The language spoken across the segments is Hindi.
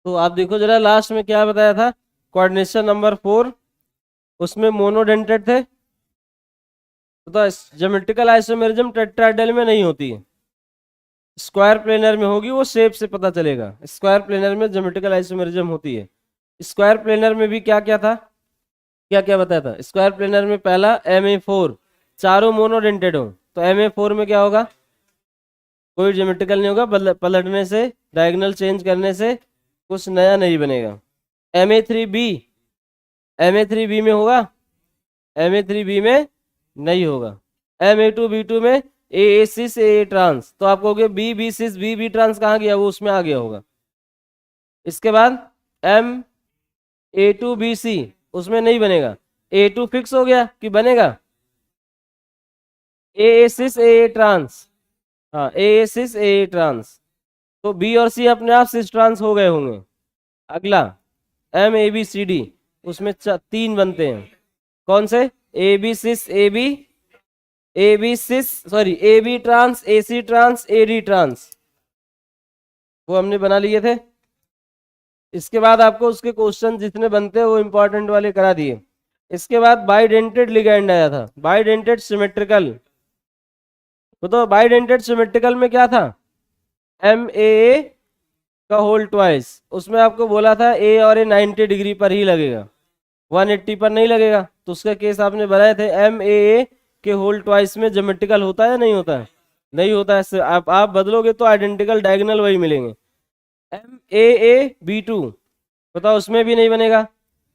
तो आप देखो जरा लास्ट में क्या बताया था, कोऑर्डिनेशन नंबर 4, उसमें मोनोडेंटेड थे। तो ज्योमेट्रिकल आइसोमेरिज्म टेट्राहेड्रल में नहीं होती है, स्क्वायर प्लेनर में होगी, वो शेप से पता चलेगा। स्क्वायर प्लेनर में ज्योमेट्रिकल आइसोमेरिज्म होती है। स्क्वायर प्लेनर में भी क्या क्या था, क्या क्या बताया था स्क्वायर प्लेनर में? पहला MA4, चारों मोनोडेंटेड हो, तो MA4 में क्या होगा, कोई ज्योमेट्रिकल नहीं होगा, पलटने से, डायगोनल चेंज करने से कुछ नया नहीं बनेगा। MA3B, MA3B में होगा? MA3B में नहीं होगा। MA2B2 में AA6 AA ट्रांस, तो आप कहोगे B B6 B ट्रांस कहाँ गया, वो उसमें आ गया होगा। इसके बाद MA2BC, उसमें नहीं बनेगा। A2 फिक्स हो गया कि बनेगा? AA6 AA ट्रांस, हाँ AA6 AA ट्रांस, तो B और C अपने आप सिस ट्रांस हो गए होंगे। अगला MABCD, उसमें तीन बनते हैं, कौन से? AB6 AB6 sorry AB trans AC trans AD trans, वो हमने बना लिए थे। इसके बाद आपको उसके क्वेश्चन जितने बनते हैं वो इंपॉर्टेंट वाले करा दिए। इसके बाद बाइडेंटेड लिगैंड आया था, बाइडेंटेड सिमेट्रिकल। तो बाइडेंटेड सिमेट्रिकल में क्या था? MAA का होल ट्वाइस, उसमें आपको बोला था A और A 90 डिग्री पर ही लगेगा, 180 पर नहीं लगेगा। तो उसका केस आपने बनाए थे। MAA के होल ट्वाइस में ज्योमेट्रिकल होता है या नहीं होता है? नहीं होता है। आप बदलोगे तो आइडेंटिकल डायगोनल वही मिलेंगे। MAAB2, बताओ उसमें भी नहीं बनेगा।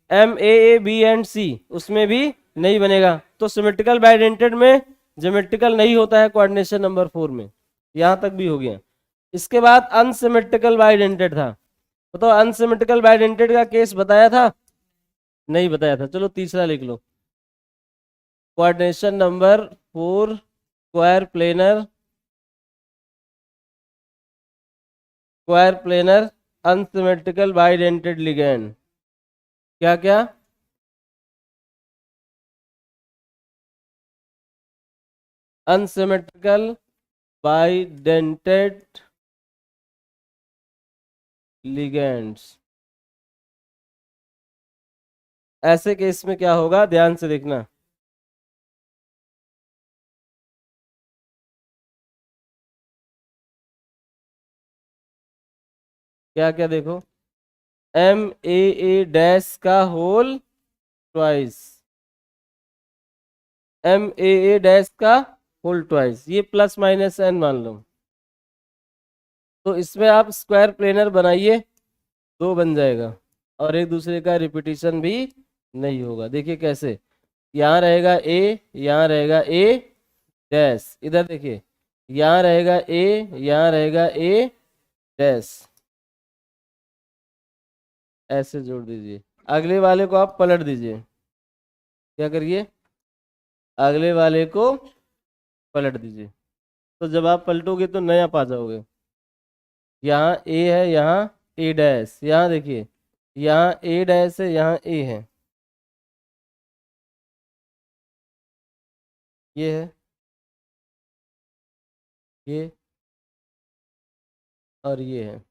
MAAB&C, उसमें भी नहीं बनेगा। तो सिमेट्रिकल बाइडेंटेड में ज्योमेट्रिकल नहीं होता है कोऑर्डिनेशन नंबर 4 में। यहां तक भी हो गया। इसके बाद अनसिमेट्रिकल बाइडेंटेड था, बताओ अनसिमेट्रिकल बाइडेंटेड का केस बताया था? नहीं बताया था। चलो तीसरा लिख लो, coordination number 4, square planar unsymmetrical bidentate ligand. क्या क्या? Unsymmetrical bidentate ligands. ऐसे केस में क्या होगा, ध्यान से देखना। क्या क्या देखो, MAA डैश का होल ट्वाइस, MAA डैश का होल ट्वाइस, ये प्लस माइनस n मान लो। तो इसमें आप स्क्वायर प्लेनर बनाइए, दो बन जाएगा, और एक दूसरे का रिपीटिशन भी नहीं होगा। देखिए कैसे, यहाँ रहेगा A, यहाँ रहेगा A डैश, इधर देखिए यहाँ रहेगा A, यहाँ रहेगा A डैश, ऐसे जोड़ दीजिए। अगले वाले को आप पलट दीजिए, क्या करिए, अगले वाले को पलट दीजिए। तो जब आप पलटोगे तो नया पा जाओगे। यहाँ A है, यहाँ A डैश, यहाँ देखिए यहाँ A डैश है, यहाँ A है, ये है, ये और ये है।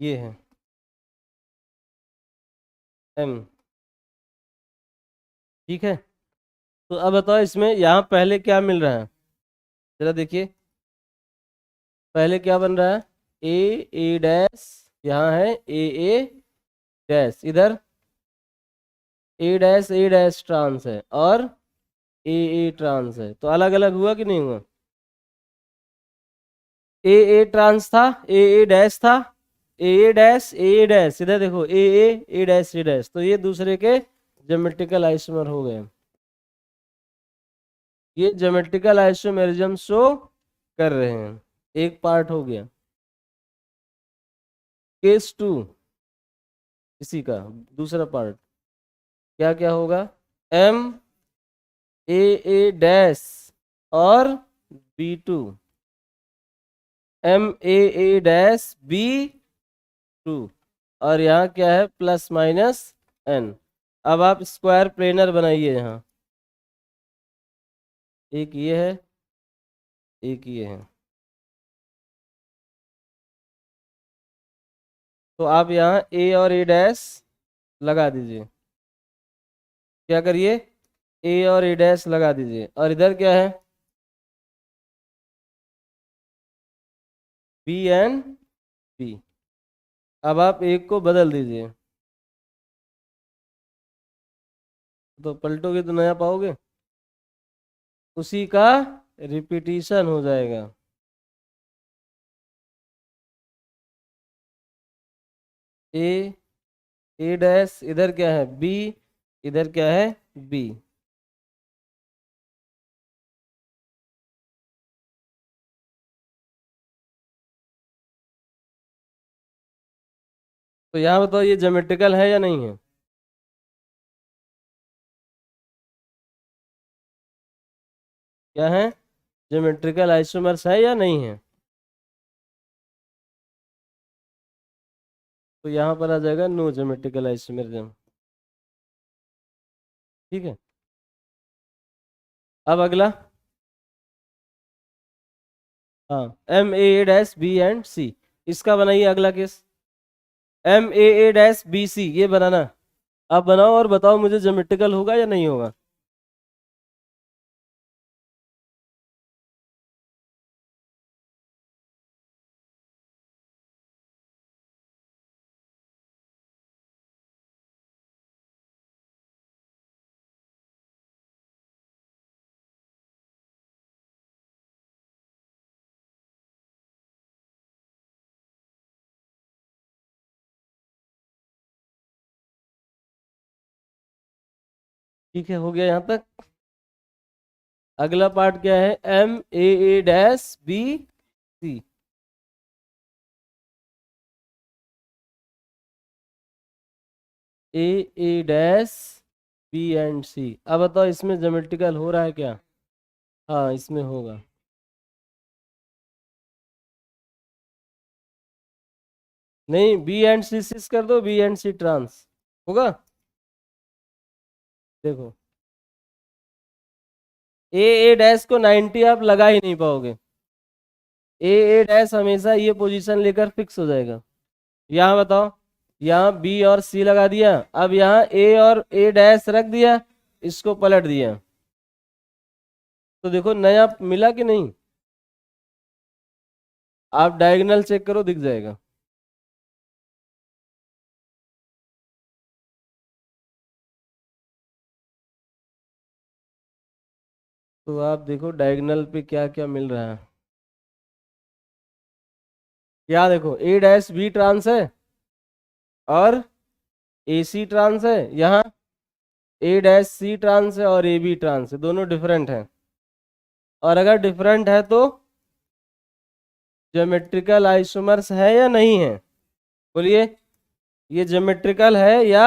ये है M, ठीक है। तो अब बताओ इसमें यहाँ पहले क्या मिल रहा है, जरा देखिए पहले क्या बन रहा है, A डैश, यहाँ है A डैश, इधर A डैश ट्रांस है और A ट्रांस है, तो अलग अलग हुआ कि नहीं हुआ? A ट्रांस था, A डैश था, A डैश, इधर देखो A डैश A डैश, तो ये दूसरे के ज्योमेट्रिकल आइसोमर हो गए। ये ज्योमेट्रिकल आइसोमेरिज्म शो कर रहे हैं, एक पार्ट हो गया। केस 2 इसी का दूसरा पार्ट क्या क्या होगा, MAA डैश और B2, MAA डैश B2, और यहाँ क्या है, प्लस माइनस n। अब आप स्क्वायर प्लेनर बनाइए यहाँ, एक ये है, एक ये है। तो आप यहाँ ए और ए डैश लगा दीजिए। क्या करिए, ए और ए डैश लगा दीजिए, और इधर क्या है, बी एंड बी। अब आप एक को बदल दीजिए, तो पलटोगे तो नया पाओगे, उसी का रिपीटिशन हो जाएगा। ए, ए डैश, इधर क्या है बी, इधर क्या है बी। तो यहाँ बताओ ये ज्योमेट्रिकल है या नहीं है? क्या है, ज्योमेट्रिकल आइसोमर्स है या नहीं है? तो यहाँ पर आ जाएगा नो ज्योमेट्रिकल आइसोमरिज्म। ठीक है, अब अगला, हाँ, M A dash B and C, इसका बनाइए अगला case. M A dash B C, ये बनाना, आप बनाओ और बताओ मुझे ज्योमेट्रिकल होगा या नहीं होगा। ठीक है, हो गया यहाँ तक। अगला पार्ट क्या है, M A dash B C. A dash B and C, अब बताओ इसमें ज्योमेट्रिकल हो रहा है क्या? हाँ, इसमें होगा। नहीं, बी एंड सी सिस कर दो, बी एंड सी ट्रांस होगा। देखो, ए डैश को 90 आप लगा ही नहीं पाओगे, ए डैश हमेशा ये पोजीशन लेकर फिक्स हो जाएगा। यहाँ बताओ, यहाँ बी और सी लगा दिया, अब यहाँ ए और ए डैश रख दिया, इसको पलट दिया, तो देखो नया मिला कि नहीं? आप डायगोनल चेक करो, दिख जाएगा। तो आप देखो डायगोनल पे क्या क्या मिल रहा है। क्या देखो, ए डैश बी ट्रांस है और ए सी ट्रांस है, यहाँ ए डैश सी ट्रांस है और ए बी ट्रांस है, दोनों डिफरेंट है। और अगर डिफरेंट है तो ज्योमेट्रिकल आइसोमर्स है या नहीं है? बोलिए, ये ज्योमेट्रिकल है या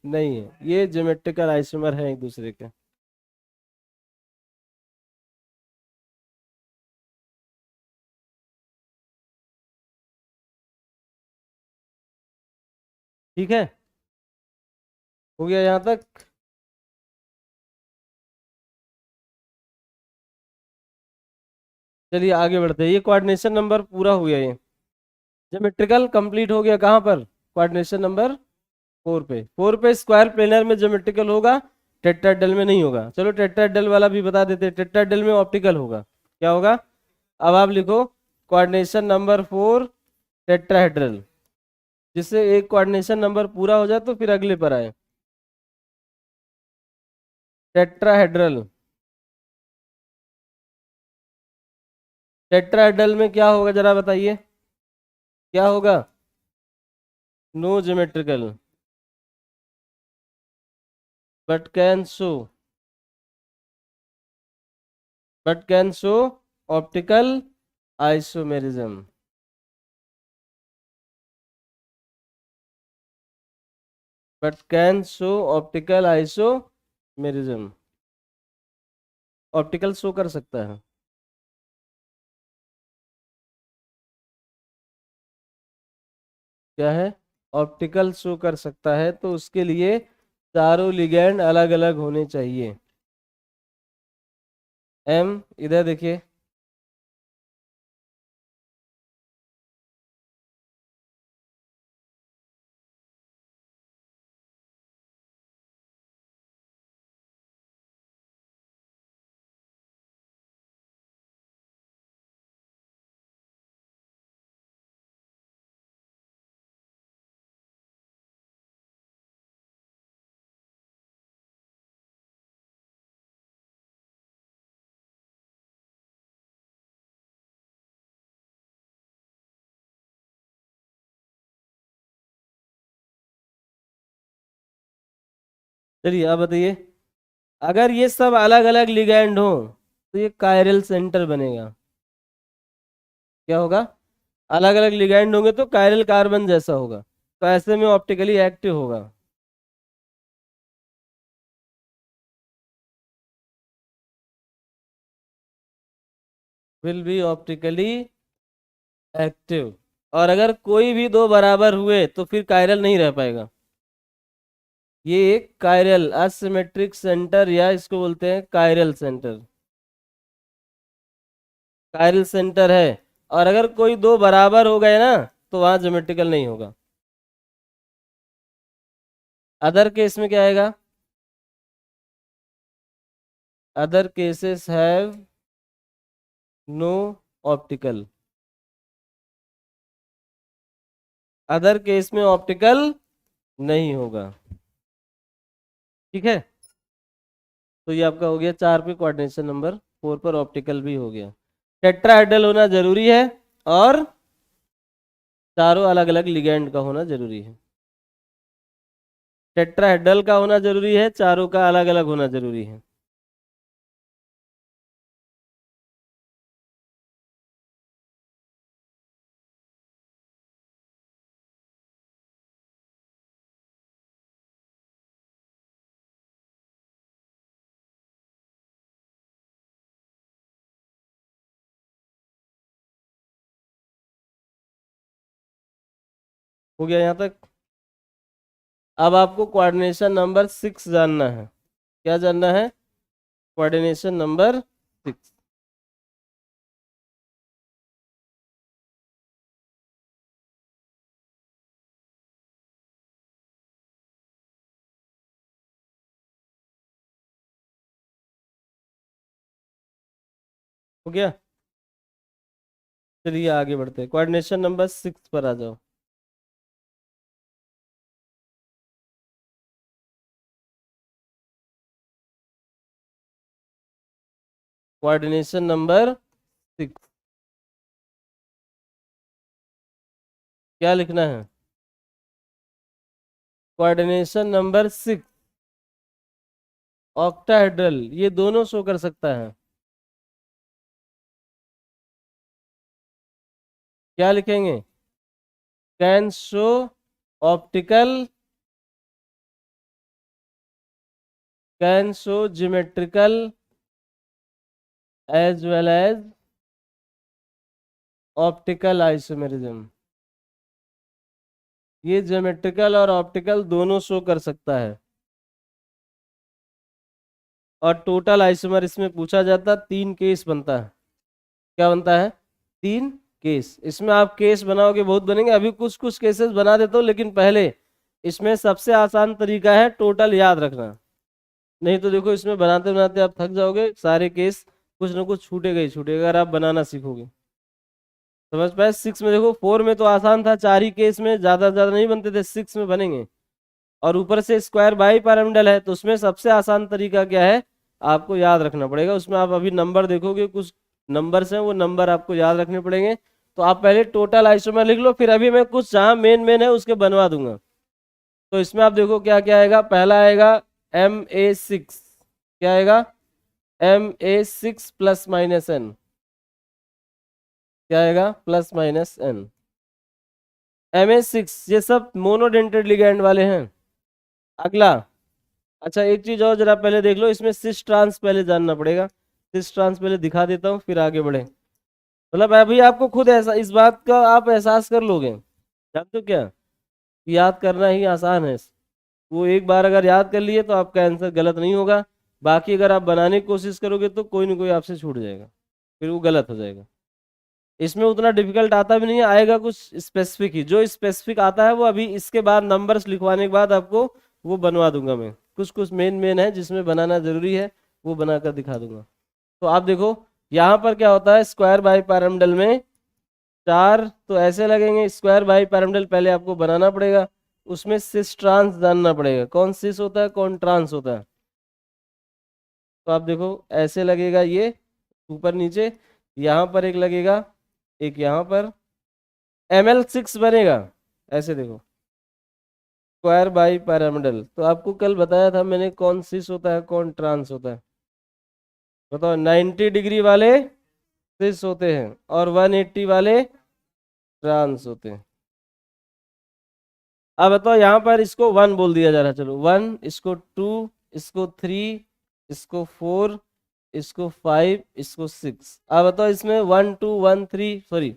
नहीं है? ये ज्योमेट्रिकल आइसोमर है एक दूसरे के। ठीक है, हो गया यहाँ तक। चलिए आगे बढ़ते हैं, ये कोऑर्डिनेशन नंबर पूरा हो गया, ये ज्योमेट्रिकल कंप्लीट हो गया। कहाँ पर, कोऑर्डिनेशन नंबर 4 पे। 4 पे स्क्वायर प्लेनर में ज्योमेट्रिकल होगा, टेट्राहेड्रल में नहीं होगा। चलो टेट्राहेड्रल वाला भी बता देते हैं, टेट्राहेड्रल में ऑप्टिकल होगा। क्या होगा, अब आप लिखो कोऑर्डिनेशन नंबर 4 टेट्राहेड्रल, जिससे एक कोऑर्डिनेशन नंबर पूरा हो जाए तो फिर अगले पर आए। टेट्राहेड्रल, टेट्राहेड्रल में क्या होगा जरा बताइए, क्या होगा? No geometrical, but can show, but can show optical isomerism. But can show optical isomerism, optical show कर सकता है। क्या है, ऑप्टिकल शो कर सकता है, तो उसके लिए चारों लिगैंड अलग अलग होने चाहिए। एम इधर देखिए, चलिए आप बताइए, अगर ये सब अलग अलग लिगैंड हो तो ये कायरल सेंटर बनेगा। क्या होगा? अलग अलग लिगैंड होंगे तो कायरल कार्बन जैसा होगा, तो ऐसे में ऑप्टिकली एक्टिव होगा। Will be optically active. और अगर कोई भी दो बराबर हुए तो फिर कायरल नहीं रह पाएगा। ये एक कायरल असिमेट्रिक सेंटर, या इसको बोलते हैं कायरल सेंटर। कायरल सेंटर है। और अगर कोई दो बराबर हो गए ना तो वहां ज्योमेट्रिकल नहीं होगा। अदर केस में क्या आएगा? Other cases have no optical. Other case में ऑप्टिकल नहीं होगा। ठीक है, तो ये आपका हो गया 4 पे कोऑर्डिनेशन, नंबर 4 पर ऑप्टिकल भी हो गया। टेट्राहेड्रल होना जरूरी है और चारों अलग अलग लिगैंड का होना जरूरी है। टेट्राहेड्रल का होना जरूरी है, चारों का अलग अलग होना जरूरी है। हो गया यहाँ तक? अब आपको कोऑर्डिनेशन नंबर 6 जानना है। क्या जानना है? Coordination number 6। हो गया? चलिए आगे बढ़ते हैं, कोऑर्डिनेशन नंबर 6 पर आ जाओ। कोऑर्डिनेशन नंबर 6 क्या लिखना है? कोऑर्डिनेशन नंबर 6 ऑक्टाहेड्रल, ये दोनों शो कर सकता है। क्या लिखेंगे? Can show optical, can show geometrical as well as optical isomerism. ये ज्योमेट्रिकल और ऑप्टिकल दोनों शो कर सकता है। और टोटल आइसोमर इसमें पूछा जाता, 3 केस बनता है। क्या बनता है? 3 केस। इसमें आप केस बनाओगे बहुत बनेंगे, अभी कुछ कुछ केसेस बना देता हूँ, लेकिन पहले इसमें सबसे आसान तरीका है टोटल याद रखना। नहीं तो देखो इसमें बनाते बनाते आप थक जाओगे, सारे केस कुछ ना कुछ छूटेगा ही छूटेगा अगर आप बनाना सीखोगे। समझ पाए? 6 में देखो, 4 में तो आसान था, 4 ही केस में ज्यादा ज्यादा नहीं बनते थे, 6 में बनेंगे। और ऊपर से स्क्वायर बाई पैरामिडल है, तो उसमें सबसे आसान तरीका क्या है आपको याद रखना पड़ेगा। उसमें आप अभी नंबर देखोगे, कुछ नंबर्स हैं, वो नंबर आपको याद रखने पड़ेंगे। तो आप पहले टोटल आइसोमर लिख लो, फिर अभी मैं कुछ जहाँ मेन मेन है उसके बनवा दूंगा। तो इसमें आप देखो क्या क्या आएगा। पहला आएगा Ma6। क्या आएगा? Ma6 plus minus N. क्या आएगा? Plus minus N. Ma6 ये सब मोनोडेंटेड लिगैंड वाले हैं। अगला, अच्छा एक चीज और जरा पहले देख लो, इसमें सिस ट्रांस पहले जानना पड़ेगा। सिस ट्रांस पहले दिखा देता हूँ, फिर आगे बढ़े। मतलब अभी आपको खुद ऐसा इस बात का आप एहसास कर लोगे। जानते हो क्या, याद करना ही आसान है। वो एक बार अगर याद कर लिए तो आपका आंसर गलत नहीं होगा। बाकी अगर आप बनाने की कोशिश करोगे तो कोई ना कोई आपसे छूट जाएगा, फिर वो गलत हो जाएगा। इसमें उतना डिफिकल्ट आता भी नहीं है, आएगा कुछ स्पेसिफिक ही। जो स्पेसिफिक आता है वो अभी इसके बाद नंबर्स लिखवाने के बाद आपको वो बनवा दूंगा मैं। कुछ कुछ मेन मेन है जिसमें बनाना जरूरी है, वो बनाकर दिखा दूंगा। तो आप देखो यहाँ पर क्या होता है, स्क्वायर बाई पैरामिडल में 4 तो ऐसे लगेंगे। स्क्वायर बाई पैरामिडल पहले आपको बनाना पड़ेगा, उसमें सिस ट्रांस जानना पड़ेगा, कौन सिस होता है कौन ट्रांस होता है। तो आप देखो ऐसे लगेगा ये ऊपर नीचे, यहाँ पर एक लगेगा, एक यहाँ पर, ML6 बनेगा। ऐसे देखो स्क्वायर बाई पैरामिडल। तो आपको कल बताया था मैंने कौन सिस होता है कौन ट्रांस होता है, बताओ। 90 डिग्री वाले सिस होते हैं और 180 वाले ट्रांस होते हैं। अब बताओ यहाँ पर इसको 1 बोल दिया जा रहा है, चलो 1, इसको 2, इसको 3, इसको 4, इसको 5, इसको 6। अब बताओ इसमें 1 2 1 3 सॉरी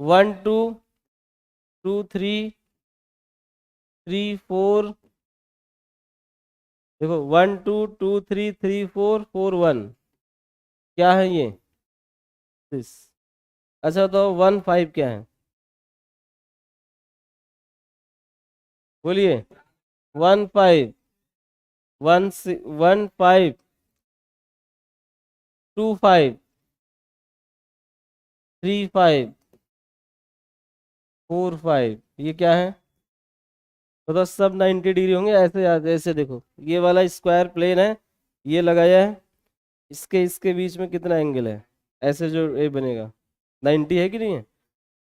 1 2 2 3 3 4, देखो 1 2 2 3 3 4 4 1, क्या है ये 6। अच्छा तो 1 5 क्या है, बोलिए। 1 5 1 1 5 2 5 3 5 4 5, ये क्या है तो सब 90 डिग्री होंगे। ऐसे ऐसे देखो ये वाला स्क्वायर प्लेन है, ये लगाया है, इसके इसके बीच में कितना एंगल है, ऐसे जो ये बनेगा 90 है कि नहीं है।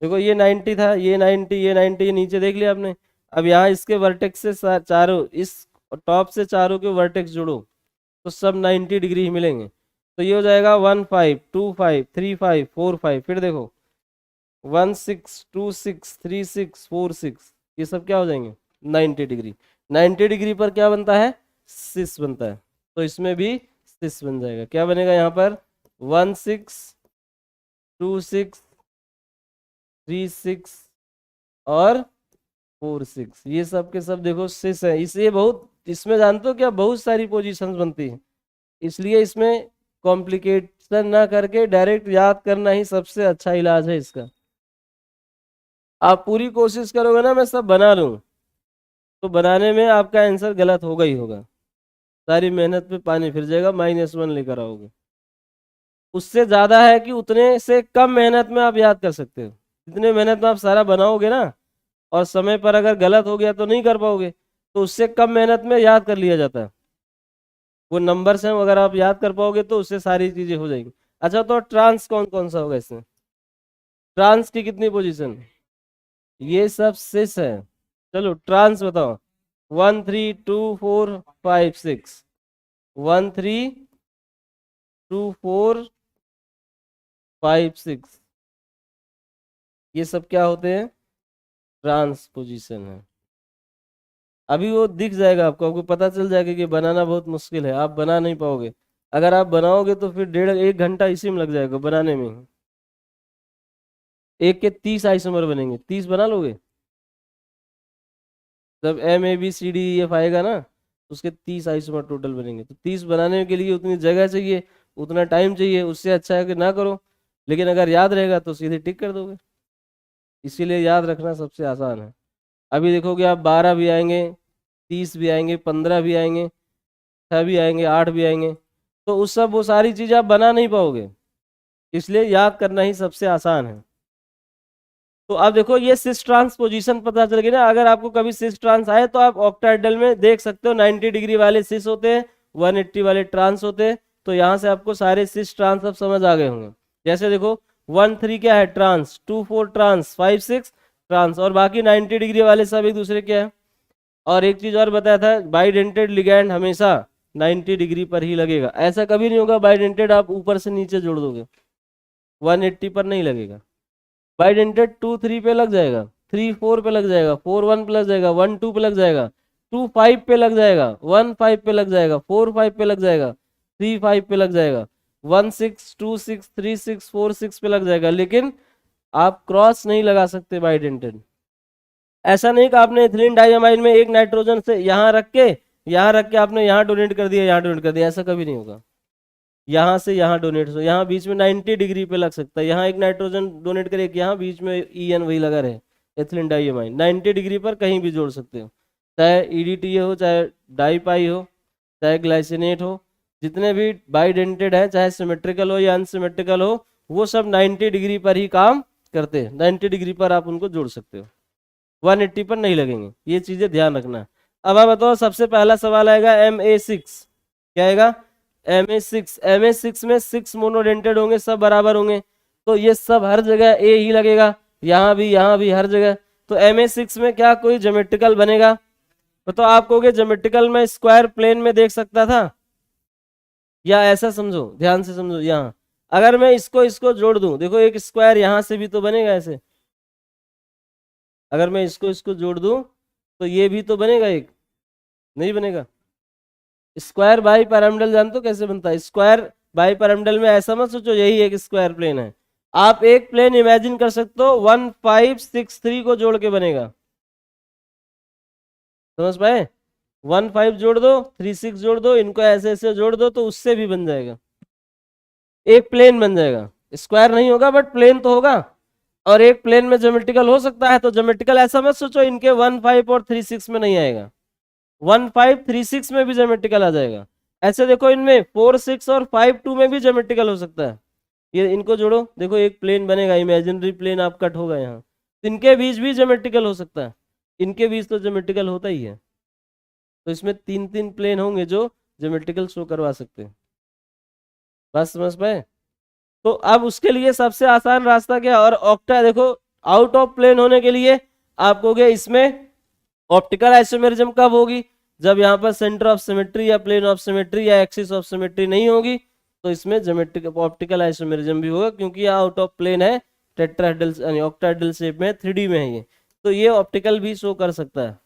देखो ये 90 था, ये 90, ये 90, ये नीचे देख लिया आपने। अब यहाँ इसके वर्टेक्स से चारों, इस टॉप से चारों के वर्टेक्स जोड़ो तो सब 90 डिग्री ही मिलेंगे। तो ये हो जाएगा 1 5 2 5 3 5 4 5, फिर देखो 1 6 2 6 3 6 4 6, ये सब क्या हो जाएंगे 90 डिग्री। 90 डिग्री पर क्या बनता है, सिस बनता है। तो इसमें भी सिस बन जाएगा। क्या बनेगा यहाँ पर 1 6 2 6 3 6 और 4 6, ये सब के सब देखो सिस है। इसलिए बहुत, इसमें जानते हो क्या बहुत सारी पोजीशंस बनती है, इसलिए इसमें कॉम्प्लिकेशन ना करके डायरेक्ट याद करना ही सबसे अच्छा इलाज है इसका। आप पूरी कोशिश करोगे ना मैं सब बना लूं, तो बनाने में आपका आंसर गलत होगा ही होगा, सारी मेहनत पे पानी फिर जाएगा, -1 लेकर आओगे। उससे ज्यादा है कि उतने से कम मेहनत में आप याद कर सकते हो। जितने मेहनत में आप सारा बनाओगे ना, और समय पर अगर गलत हो गया तो नहीं कर पाओगे, तो उससे कम मेहनत में याद कर लिया जाता है। वो नंबर्स हैं, अगर आप याद कर पाओगे तो उससे सारी चीजें हो जाएंगी। अच्छा तो ट्रांस कौन कौन सा होगा इसमें, ट्रांस की कितनी पोजीशन, ये सब सिस है। चलो ट्रांस बताओ, 1 3 2 4 5 6, 1 3 2 4 5 6, ये सब क्या होते हैं, ट्रांस पोजीशन है। अभी वो दिख जाएगा आपको, आपको पता चल जाएगा कि बनाना बहुत मुश्किल है, आप बना नहीं पाओगे। अगर आप बनाओगे तो फिर 1.5 घंटा इसी में लग जाएगा बनाने में। एक के 30 आइसोमर बनेंगे, 30 बना लोगे। जब MABCDEF आएगा ना, उसके 30 आइसोमर टोटल बनेंगे। तो 30 बनाने के लिए उतनी जगह चाहिए, उतना टाइम चाहिए, उससे अच्छा है कि ना करो। लेकिन अगर याद रहेगा तो सीधे टिक कर दोगे, इसीलिए याद रखना सबसे आसान है। अभी देखोगे आप 12 भी आएंगे, 30 भी आएंगे, 15 भी आएंगे, 6 भी आएंगे, 8 भी आएंगे, तो वो सारी चीज़ आप बना नहीं पाओगे, इसलिए याद करना ही सबसे आसान है। तो आप देखो ये सिस ट्रांस पोजीशन पता चल गई ना। अगर आपको कभी सिस ट्रांस आए तो आप ऑक्टाहेड्रल में देख सकते हो 90 डिग्री वाले सिस होते हैं, 180 वाले ट्रांस होते हैं। तो यहाँ से आपको सारे सिस ट्रांस अब समझ आ गए होंगे। जैसे देखो 1 3 क्या है ट्रांस, 2 4 ट्रांस, 5 6 ट्रांस, और बाकी 90 डिग्री वाले सब एक दूसरे क्या है। और एक चीज और बताया था, बाइडेंटेड लिगैंड हमेशा 90 डिग्री पर ही लगेगा। ऐसा कभी नहीं होगा बाइडेंटेड आप ऊपर से नीचे जोड़ दोगे, 180 पर नहीं लगेगा। बाइडेंटेड 2 3 पे लग जाएगा, 3 4 पे लग जाएगा, 4 1 पे लग जाएगा, 1 2 पे लग जाएगा, 2 5 पे लग जाएगा, 1 5 पे लग जाएगा, 4 5 पे लग जाएगा, 3 5 पे लग जाएगा, 1 6 2 6 3 6 4 6 पे लग जाएगा। लेकिन आप क्रॉस नहीं लगा सकते बाइडेंटेड। ऐसा नहीं कि आपने इथिलीन डाइअमाइड में एक नाइट्रोजन से यहाँ रख के यहाँ रख के आपने यहाँ डोनेट कर दिया, यहाँ डोनेट कर दिया, ऐसा कभी नहीं होगा। यहाँ से यहाँ डोनेट हो, यहाँ बीच में 90 डिग्री पे लग सकता है, यहाँ एक नाइट्रोजन डोनेट करे, एक यहाँ बीच में EN वही लगा रहे, एथिलीन डाइअमाइन 90 डिग्री पर कहीं भी जोड़ सकते हो, चाहे EDTA हो, चाहे डाईपाई हो, चाहे ग्लाइसिनेट हो, जितने भी बाइडेंटेड है, चाहे सिमेट्रिकल हो या अनसिमेट्रिकल हो, वो सब 90 डिग्री पर ही काम करते हैं। 90 डिग्री पर आप उनको जोड़ सकते हो, 180 पर नहीं लगेंगे, ये चीजें ध्यान रखना। अब आप बताओ, सबसे पहला सवाल आएगा MA6, क्या आएगा MA6 में 6 मोनोडेंटेड होंगे, सब बराबर होंगे, तो ये सब हर जगह A ही लगेगा, यहाँ भी हर जगह। तो MA6 में क्या कोई ज्योमेट्रिकल बनेगा? तो आप कहोगे ज्योमेट्रिकल में स्क्वायर प्लेन में देख सकता था, या ऐसा समझो, ध्यान से समझो, यहाँ अगर मैं इसको इसको जोड़ दूं, देखो एक स्क्वायर यहाँ से भी तो बनेगा ऐसे, अगर मैं इसको इसको जोड़ दूं तो ये भी तो बनेगा, एक नहीं बनेगा। स्क्वायर बाई पैरामिडल जानते हो कैसे बनता है? स्क्वायर बाई पैरामिडल में ऐसा मत सोचो यही एक स्क्वायर प्लेन है, आप एक प्लेन इमेजिन कर सकते हो 1563 को जोड़ के बनेगा, समझ पाए? 15 जोड़ दो, 36 जोड़ दो, इनको ऐसे ऐसे जोड़ दो तो उससे भी बन जाएगा, एक प्लेन बन जाएगा। स्क्वायर नहीं होगा बट प्लेन तो होगा, और एक प्लेन में ज्योमेट्रिकल हो सकता है, तो ज्योमेट्रिकल ऐसा मत सोचो इनके 15 और 36 में नहीं आएगा, 1536 में भी ज्योमेट्रिकल आ जाएगा। ऐसे देखो इनमें 46 और 52 में भी ज्योमेट्रिकल हो सकता है, ये इनको जोड़ो, देखो एक प्लेन बनेगा, इमेजिनरी प्लेन आप कट होगा यहाँ, तो इनके बीच भी ज्योमेट्रिकल हो सकता है, इनके बीच तो ज्योमेट्रिकल होता ही है, तो इसमें 3 प्लेन होंगे जो ज्योमेट्रिकल शो करवा सकते हैं, बात समझ पाए? तो अब उसके लिए सबसे आसान रास्ता क्या? और ऑक्टा देखो, आउट ऑफ प्लेन होने के लिए आप कहोगे इसमें ऑप्टिकल आइसोमेरिज्म कब होगी? जब यहाँ पर सेंटर ऑफ सिमेट्री या प्लेन ऑफ सिमेट्री या एक्सिस ऑफ सिमेट्री नहीं होगी, तो इसमें ज्योमेट्रिक ऑप्टिकल आइसोमेरिज्म भी होगा, क्योंकि यहाँ आउट ऑफ प्लेन है, टेट्राहेड्रल यानी ऑक्टाहेड्रल शेप में, 3D में है ये, तो ये ऑप्टिकल भी शो कर सकता है।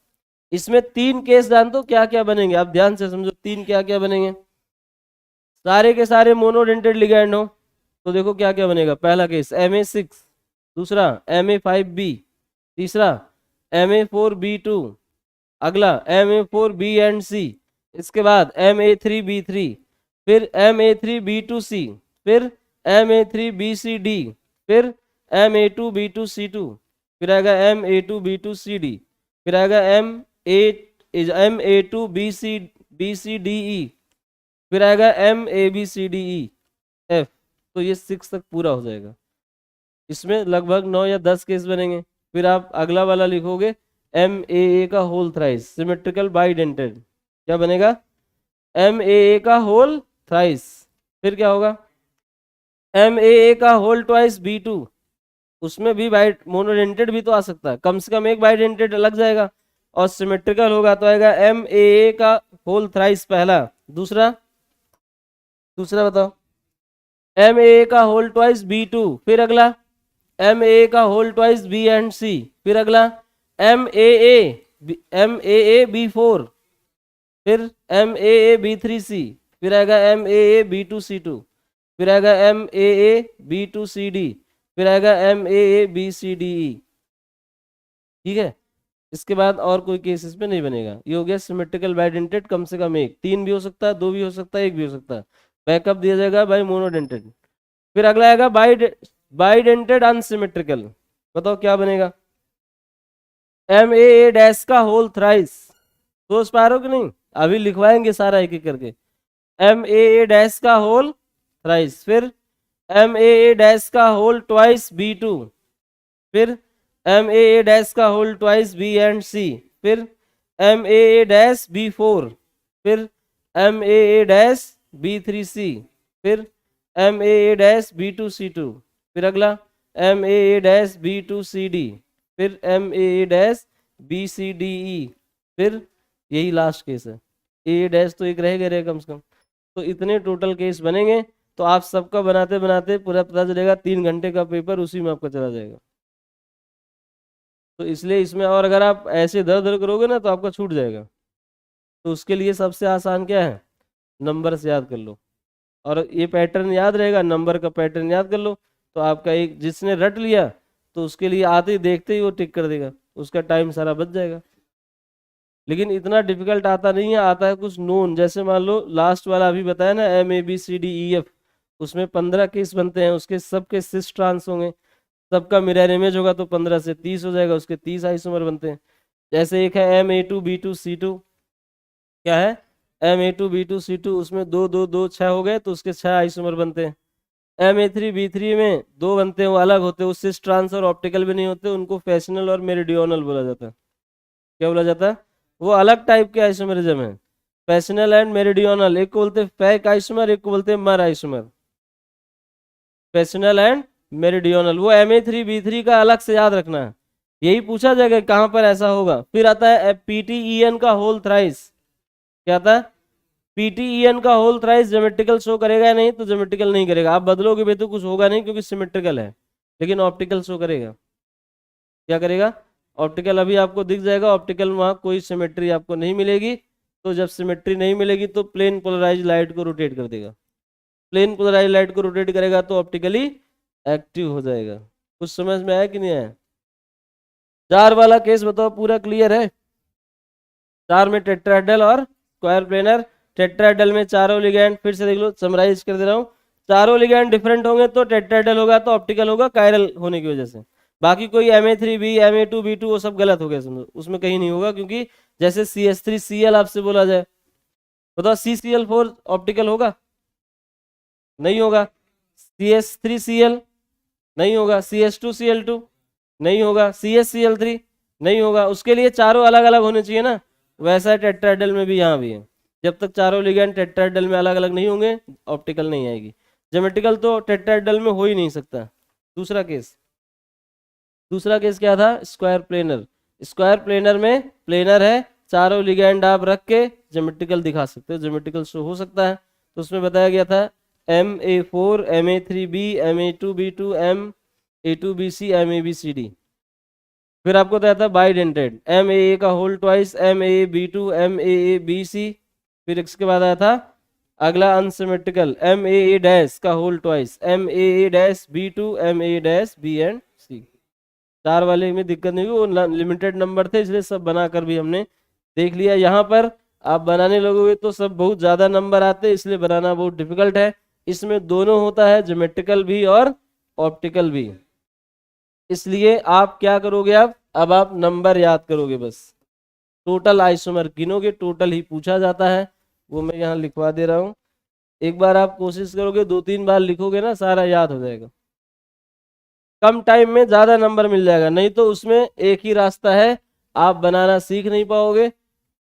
इसमें 3 केस जान दो क्या क्या बनेंगे, आप ध्यान से समझो, 3 क्या क्या बनेंगे। सारे के सारे मोनोडेंटेड लिगैंड हो, तो देखो क्या क्या बनेगा। पहला केस MA6, दूसरा MA5B, तीसरा MA4B2, अगला MA4B एंड C, इसके बाद MA3B3, फिर MA3B2C, फिर MA3BCD, फिर MA2B2C2, फिर आएगा MA2B2CD, फिर आएगा MA2BCDE, फिर आएगा MABCDEF। तो ये 6 तक पूरा हो जाएगा, इसमें लगभग 9 या 10 केस बनेंगे। फिर आप अगला वाला लिखोगे MAA का होल थ्राइस सिमेट्रिकल बाइडेंटेड, क्या बनेगा? MAA का होल थ्राइस। फिर क्या होगा? MAA का होल ट्वाइस B2, उसमें भी बाई मोनोडेंटेड भी तो आ सकता है, कम से कम एक बाइडेंटेड लग जाएगा, और सिमेट्रिकल होगा तो आएगा MAA का होल थ्राइस पहला, दूसरा बताओ MAA का होल ट्वाइस B2, फिर अगला MAA का whole twice B and C, फिर अगला MAA B4, फिर MAA B3C, फिर आएगा MAA B2C2, फिर आएगा MAA B2CD, फिर आएगा MAA BCDE। ठीक है, इसके बाद और कोई केस इसमें नहीं बनेगा। ये हो गया सिमेट्रिकल बाइडेंटेड, कम से कम एक, 3 भी हो सकता है, 2 भी हो सकता है, 1 भी हो सकता है, बैकअप दिया जाएगा बाई मोनोडेंटेड। फिर अगला आएगा बाइडेंटेड अनसिमेट्रिकल, बताओ क्या बनेगा? MAA डैश का होल थ्राइस, सोच पा रहे हो कि नहीं? अभी लिखवाएंगे सारा एक एक करके। MAA डैश का होल थ्राइस, फिर MAA डैश का होल ट्वाइस B2, फिर MAA डैश का whole twice B and C, फिर MAA डैश B4, फिर MAA डैश B3C, फिर MAA डैश B2C2, फिर अगला MAA डैश B2CD, फिर MAA डैश BCDE, फिर यही लास्ट केस है। AA डैश तो एक रहेगा कम से कम। तो इतने टोटल केस बनेंगे, तो आप सबका बनाते बनाते पूरा पता चलेगा, 3 घंटे का पेपर उसी में आपका चला जाएगा। तो इसलिए इसमें, और अगर आप ऐसे दर दर करोगे ना तो आपका छूट जाएगा। तो उसके लिए सबसे आसान क्या है? नंबर से याद कर लो, और ये पैटर्न याद रहेगा, नंबर का पैटर्न याद कर लो, तो आपका एक जिसने रट लिया तो उसके लिए आते ही देखते ही वो टिक कर देगा, उसका टाइम सारा बच जाएगा। लेकिन इतना डिफिकल्ट आता नहीं है, आता है कुछ नोन। जैसे मान लो लास्ट वाला अभी बताया ना, MABCDEF, उसमें 15 केस बनते हैं, उसके सबके सिस ट्रांस होंगे, सबका मिरर इमेज होगा, तो 15 से 30 हो जाएगा, उसके 30 आइसोमर बनते हैं। जैसे एक है MA2B2C2, क्या है, MA2B2C2, उसमें दो दो दो छह हो गए, तो उसके 6 आइसोमर बनते हैं। MA3B3 में दो बनते हैं, वो अलग होते हैं, वो सिस ट्रांस और ऑप्टिकल भी नहीं होते, उनको फैशनल और मेरिडियोनल बोला जाता है। क्या बोला जाता है, वो अलग टाइप के आइसोमेरिज्म है, फैशनल एंड मेरिडियोनल। एक को बोलते हैं फैक आइसोमर, एक को बोलते हैं मर आइसोमर, फैशनल एंड मेरिडियोनल। वो MA3B3 का अलग से याद रखना है, यही पूछा जाएगा कहां पर ऐसा होगा। फिर आता है PTEN का होल थ्राइस। क्या आता है, PTEN का होल थ्राइस ज्योमेट्रिकल शो करेगा या नहीं, तो ज्योमेट्रिकल नहीं करेगा। आप बदलोगे भी तो कुछ होगा नहीं, क्योंकि सिमेट्रिकल है, लेकिन ऑप्टिकल शो करेगा। क्या करेगा, ऑप्टिकल। अभी आपको दिख जाएगा ऑप्टिकल, वहां कोई सिमेट्री आपको नहीं मिलेगी। तो जब सिमेट्री नहीं मिलेगी तो प्लेन पोलराइज लाइट को रोटेट कर देगा, प्लेन पोलराइज लाइट को रोटेट करेगा तो ऑप्टिकली एक्टिव हो जाएगा। कुछ समझ में आया कि नहीं आया। चार वाला केस बताओ, पूरा क्लियर है। चार में टेट्राहेड्रल और स्क्वायर प्लेनर। टेट्राहेड्रल में चारों लिगैंड, फिर से देख लो, समराइज कर दे रहा हूँ। चारों लिगैंड डिफरेंट होंगे तो टेट्राहेड्रल होगा, तो ऑप्टिकल होगा कायरल होने की वजह से। बाकी कोई MA3B MA2B2 वो सब गलत हो गया, समझो उसमें कहीं नहीं होगा, क्योंकि जैसे CH3Cl आपसे बोला जाए, बताओ CCl4 ऑप्टिकल होगा, नहीं होगा। CH3Cl नहीं होगा, CH2Cl2 नहीं होगा, CHCl3 नहीं होगा। उसके लिए चारों अलग अलग होने चाहिए ना, वैसा टेट्राहेड्रल में भी यहाँ भी है। जब तक चारों लिगैंड टेट्राहेड्रल में अलग अलग नहीं होंगे, ऑप्टिकल नहीं आएगी। ज्योमेट्रिकल तो टेट्राहेड्रल में हो ही नहीं सकता। दूसरा केस, दूसरा केस क्या था, स्क्वायर प्लेनर। स्क्वायर प्लेनर में प्लेनर है, चारों लिगैंड आप रख के ज्योमेट्रिकल दिखा सकते हो, ज्योमेट्रिकल शो हो सकता है। तो उसमें बताया गया था MA4 MA3B MA2B2 MA2BC MABCD। फिर आपको बताया था बाइडेंटेड, MAA का होल ट्वाइस MAB2 MAABC। फिर इसके बाद आया था अगला अनसिमेट्रिकल, MAA डैश का whole twice MAA dash B2 MAA dash B and C। चार वाले में दिक्कत नहीं हुई, वो लिमिटेड नंबर थे, इसलिए सब बनाकर भी हमने देख लिया। यहाँ पर आप बनाने लगोगे तो सब बहुत ज्यादा नंबर आते हैं, इसलिए बनाना बहुत डिफिकल्ट है। इसमें दोनों होता है, ज्योमेट्रिकल भी और ऑप्टिकल भी। इसलिए आप क्या करोगे, अब आप नंबर याद करोगे बस, टोटल आइसोमर गिनोगे, टोटल ही पूछा जाता है, वो मैं यहाँ लिखवा दे रहा हूँ। एक बार आप कोशिश करोगे, दो तीन बार लिखोगे ना, सारा याद हो जाएगा। कम टाइम में ज्यादा नंबर मिल जाएगा, नहीं तो उसमें एक ही रास्ता है, आप बनाना सीख नहीं पाओगे।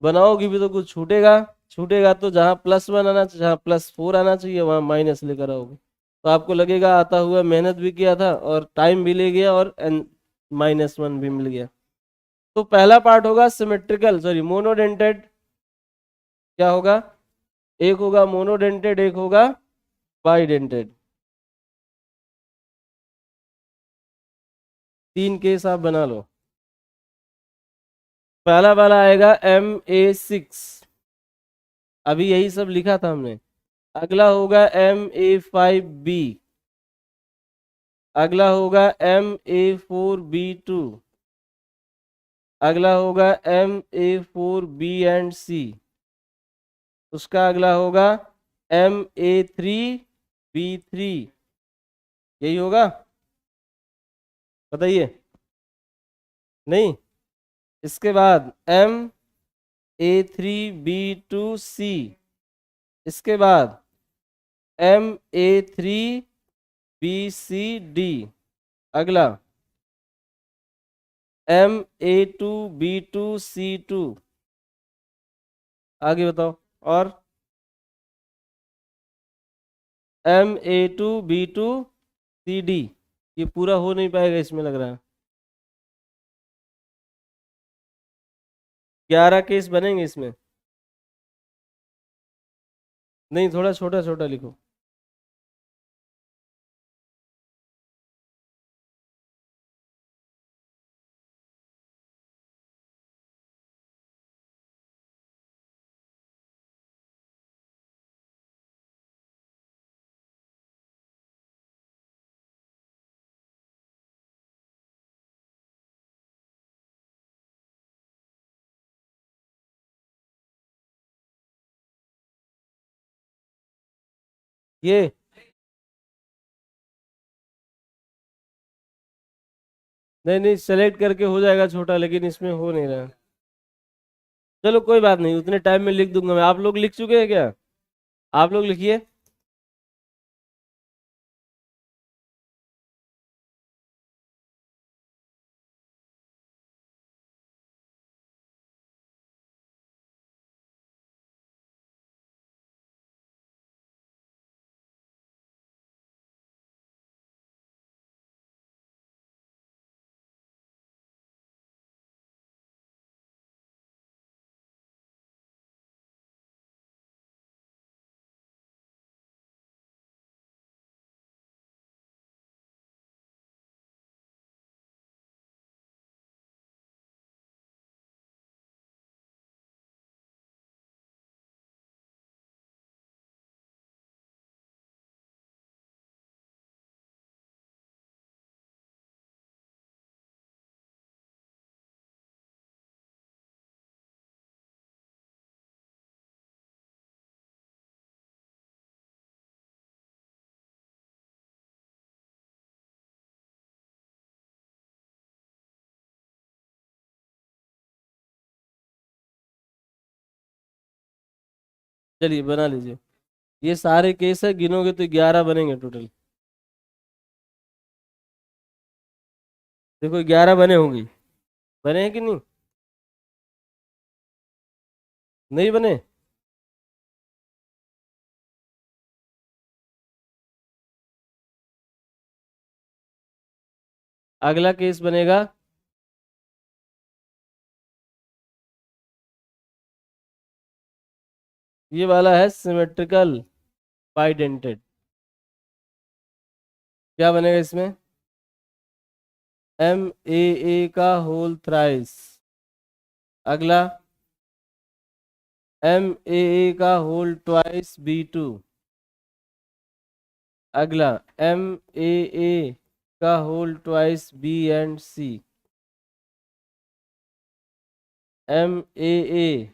बनाओगे भी तो कुछ छूटेगा, छूटेगा तो जहाँ +1 आना चाहिए, जहाँ +4 आना चाहिए, वहाँ माइनस लेकर आओगे, तो आपको लगेगा आता हुआ मेहनत भी किया था और टाइम भी ले गया और -1 भी मिल गया। तो पहला पार्ट होगा सिमेट्रिकल, सॉरी मोनोडेंटेड। क्या होगा, एक होगा मोनोडेंटेड, एक होगा बाइडेंटेड। तीन केस आप बना लो। पहला वाला आएगा MA6, अभी यही सब लिखा था हमने। अगला होगा MA5B, अगला होगा MA4B2, अगला होगा MA4B एंड C, उसका अगला होगा MA3B3। यही होगा, बताइए। नहीं, इसके बाद MA3B2C, इसके बाद MA3BCD, अगला MA2B2C2। आगे बताओ। और MA2B2CD। ये पूरा हो नहीं पाएगा इसमें, लग रहा है 11 केस बनेंगे इसमें। नहीं, थोड़ा छोटा छोटा लिखो। ये नहीं नहीं, सेलेक्ट करके हो जाएगा छोटा, लेकिन इसमें हो नहीं रहा। चलो कोई बात नहीं, उतने टाइम में लिख दूंगा मैं। आप लोग लिख चुके हैं क्या? आप लोग लिखिए। चलिए बना लीजिए। ये सारे केस है, गिनोगे तो 11 बनेंगे टोटल। देखो 11 बने होंगे। बने हैं कि नहीं? नहीं बने? अगला केस बनेगा, ये वाला है सिमेट्रिकल बाइडेंटेड। क्या बनेगा इसमें? MAA का होल थ्राइस। अगला MAA का होल ट्वाइस B2। अगला MAA का whole twice B&C। MAA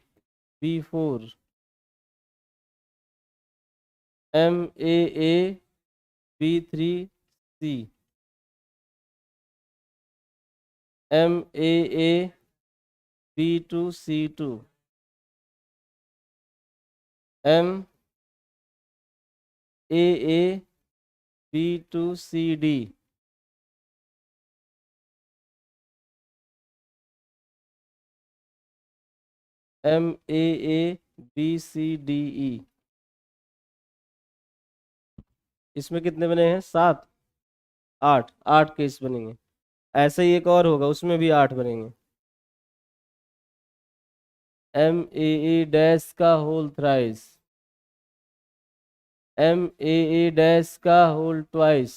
B4। MAA B3C। MAA B2C2। MAA B2CD। MAA BCDE। इसमें कितने बने हैं? 7, 8, 8 केस बनेंगे। ऐसे ही एक और होगा, उसमें भी 8 बनेंगे। MAA डैश का होल थ्राइस। MAA डैश का whole twice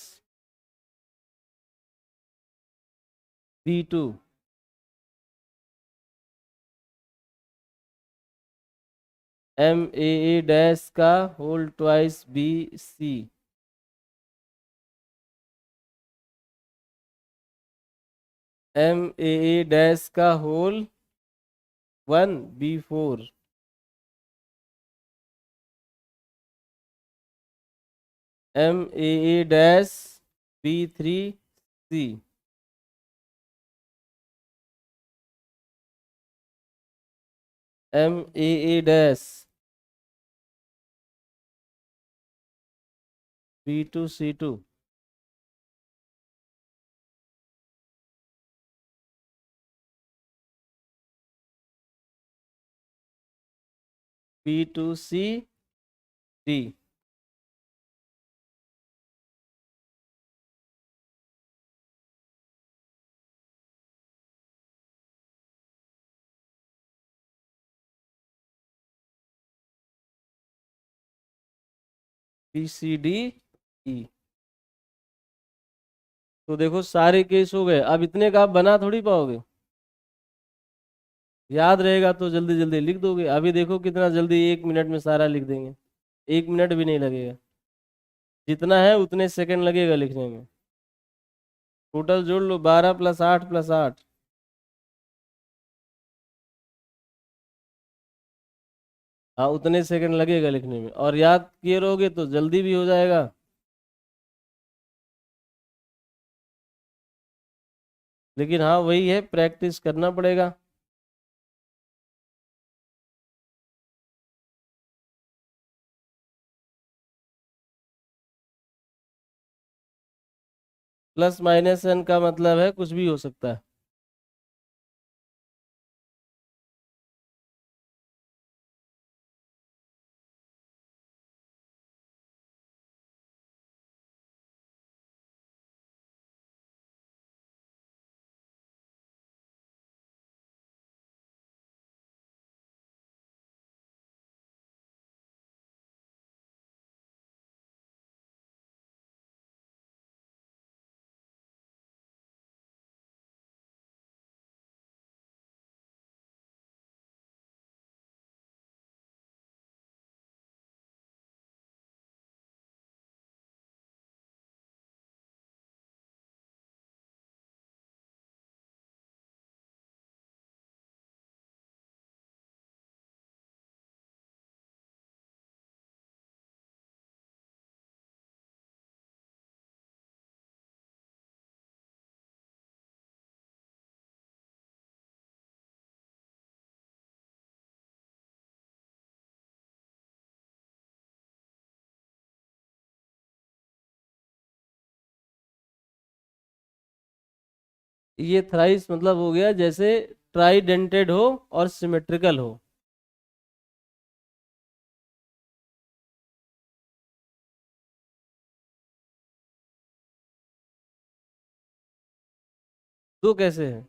B2। MAA dash का होल ट्वाइस BC। MAA डैश का whole 1 B4। MAA dash B3C। MAA dash B2C2। B2CD। BCDE। तो देखो सारे केस हो गए। अब इतने का आप बना थोड़ी पाओगे। याद रहेगा तो जल्दी जल्दी लिख दोगे। अभी देखो कितना जल्दी 1 मिनट में सारा लिख देंगे। 1 मिनट भी नहीं लगेगा। जितना है उतने सेकंड लगेगा लिखने में। टोटल जोड़ लो, 12 + 8 + 8। हाँ उतने सेकंड लगेगा लिखने में, और याद किए रहोगे तो जल्दी भी हो जाएगा। लेकिन हाँ वही है, प्रैक्टिस करना पड़ेगा। प्लस माइनस एन का मतलब है कुछ भी हो सकता है। ये थ्राइस मतलब हो गया जैसे ट्राइडेंटेड हो और सिमेट्रिकल हो। दो कैसे है?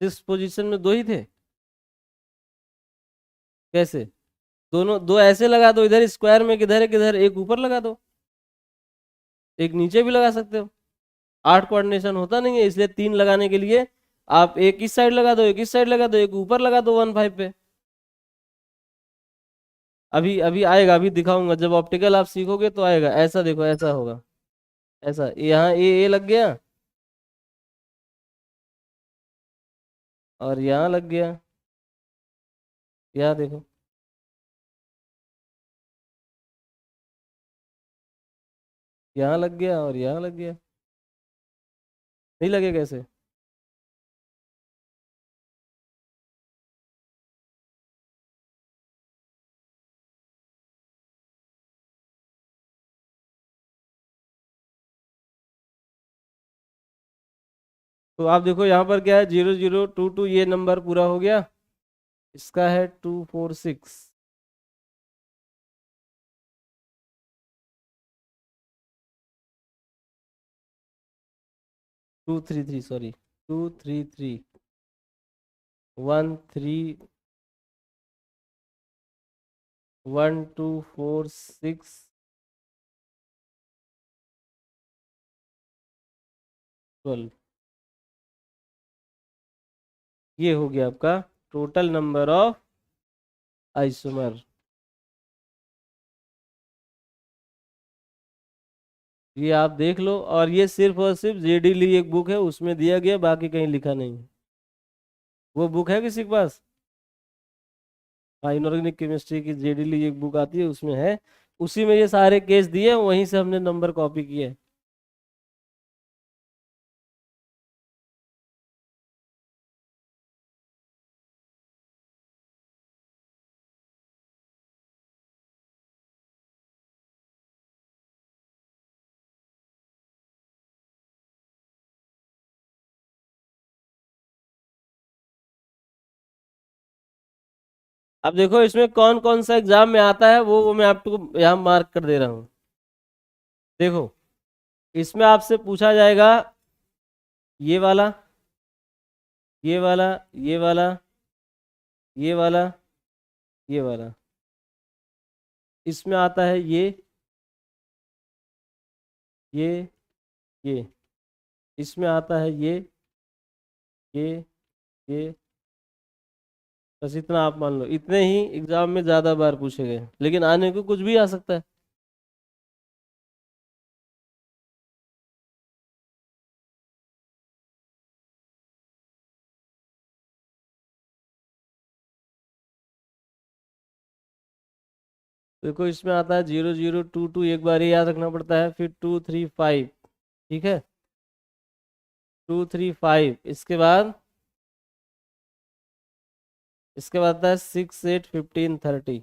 जिस पोजीशन में दो ही थे? कैसे? दोनों दो ऐसे लगा दो, इधर स्क्वायर में किधर है किधर, एक ऊपर लगा दो, एक नीचे भी लगा सकते हो। आठ कोऑर्डिनेशन होता नहीं है, इसलिए तीन लगाने के लिए आप एक इस साइड लगा दो, एक इस साइड लगा दो, एक ऊपर लगा दो 1 5 पे। अभी अभी आएगा, अभी दिखाऊंगा, जब ऑप्टिकल आप सीखोगे तो आएगा। ऐसा देखो, ऐसा होगा, ऐसा यहाँ ए लग गया, और यहाँ लग गया। यहाँ देखो, यहाँ लग गया और यहाँ लग गया। नहीं लगे कैसे? तो आप देखो यहाँ पर क्या है, 0022, ये नंबर पूरा हो गया। इसका है 246। 233, सॉरी, 233, 13, 1246, 12। ये हो गया आपका टोटल नंबर ऑफ आइसोमर। ये आप देख लो, और ये सिर्फ और सिर्फ जेडी ली एक बुक है, उसमें दिया गया, बाकी कहीं लिखा नहीं है। वो बुक है किसी के पास? हाँ, इनऑर्गेनिक केमिस्ट्री की जेडी ली एक बुक आती है, उसमें है। उसी में ये सारे केस दिए हैं, वहीं से हमने नंबर कॉपी किए। अब देखो इसमें कौन कौन सा एग्जाम में आता है, वो मैं आपको यहाँ मार्क कर दे रहा हूँ। देखो, इसमें आपसे पूछा जाएगा ये वाला, ये वाला, ये वाला, ये वाला, ये वाला। इसमें आता है ये, ये। इसमें आता है ये। बस इतना आप मान लो, इतने ही एग्जाम में ज्यादा बार पूछे गए, लेकिन आने को कुछ भी आ सकता है। देखो इसमें आता है 0022, एक बार ये याद रखना पड़ता है, फिर 235, ठीक है, 235, इसके बाद आता है 681530,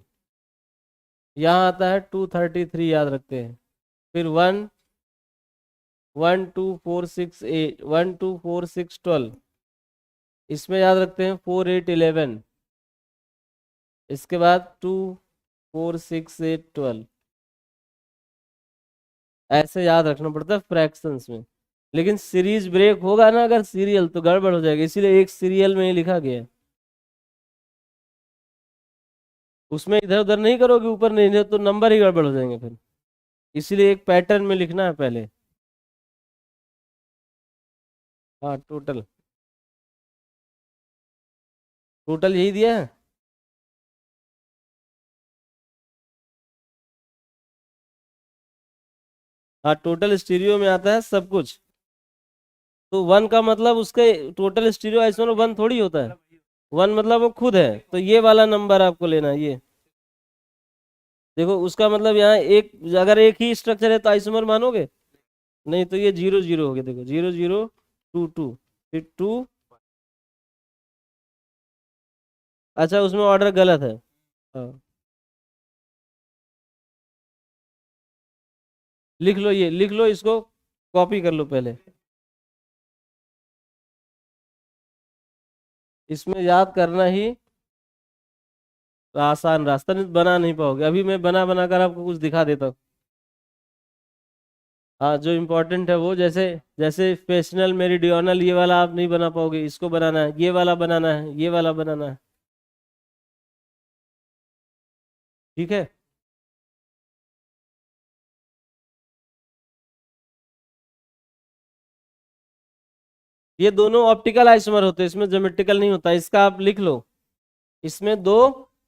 यहाँ आता है 233, याद रखते हैं, फिर 1 1 2 4 6 8 1 2 4 6 12, इसमें याद रखते हैं 4811, इसके बाद 2 4 6 8 12, ऐसे याद रखना पड़ता है फ्रैक्शंस में। लेकिन सीरीज ब्रेक होगा ना अगर सीरियल, तो गड़बड़ हो जाएगी, इसीलिए एक सीरियल में ही लिखा गया है। उसमें इधर उधर नहीं करोगे, ऊपर नहीं, तो नंबर ही गड़बड़ हो जाएंगे फिर, इसीलिए एक पैटर्न में लिखना है पहले। हाँ, टोटल टोटल यही दिया है। हाँ, टोटल स्टीरियो में आता है सब कुछ। तो वन का मतलब उसके टोटल स्टीरियो आइसोन 1 थोड़ी होता है, 1 मतलब वो खुद है, तो ये वाला नंबर आपको लेना है ये। देखो उसका मतलब यहाँ एक, अगर एक ही स्ट्रक्चर है तो आइसोमर मानोगे, नहीं, तो ये 0 0 हो गया, देखो 0022, फिर 2, अच्छा उसमें ऑर्डर गलत है। हाँ, लिख लो, ये लिख लो, इसको कॉपी कर लो पहले, इसमें याद करना ही आसान रास्ता, नहीं तो बना नहीं पाओगे। अभी मैं बना बना कर आपको कुछ दिखा देता हूँ। हाँ, जो इम्पोर्टेंट है वो, जैसे जैसे फ्रेक्शनल मेरिडियनल, ये वाला आप नहीं बना पाओगे, इसको बनाना है, ये वाला बनाना है, ये वाला बनाना है, ठीक है। ये दोनों ऑप्टिकल आइसोमर होते हैं, इसमें ज्योमेट्रिकल नहीं होता, इसका आप लिख लो। इसमें दो,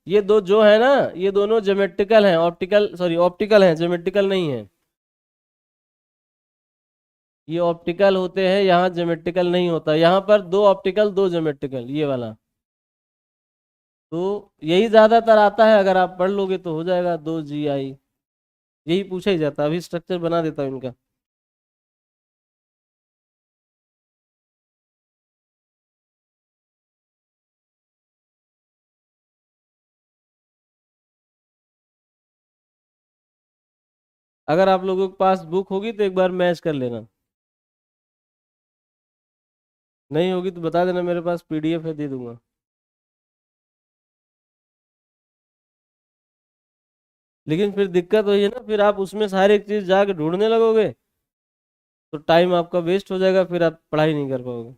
ये दो जो है ना, ये दोनों ज्योमेट्रिकल हैं, ऑप्टिकल सॉरी ऑप्टिकल हैं, ज्योमेट्रिकल नहीं है। ये ऑप्टिकल होते हैं, यहाँ ज्योमेट्रिकल नहीं होता, यहाँ पर दो ऑप्टिकल दो ज्योमेट्रिकल, ये वाला। तो यही ज्यादातर आता है, अगर आप पढ़ लोगे तो हो जाएगा, 2 GI, यही पूछा ही जाता है। अभी स्ट्रक्चर बना देता हूँ इनका। अगर आप लोगों के पास बुक होगी तो एक बार मैच कर लेना, नहीं होगी तो बता देना, मेरे पास PDF है, दे दूंगा। लेकिन फिर दिक्कत वही है ना, फिर आप उसमें सारी चीज जाके ढूंढने लगोगे, तो टाइम आपका वेस्ट हो जाएगा, फिर आप पढ़ाई नहीं कर पाओगे।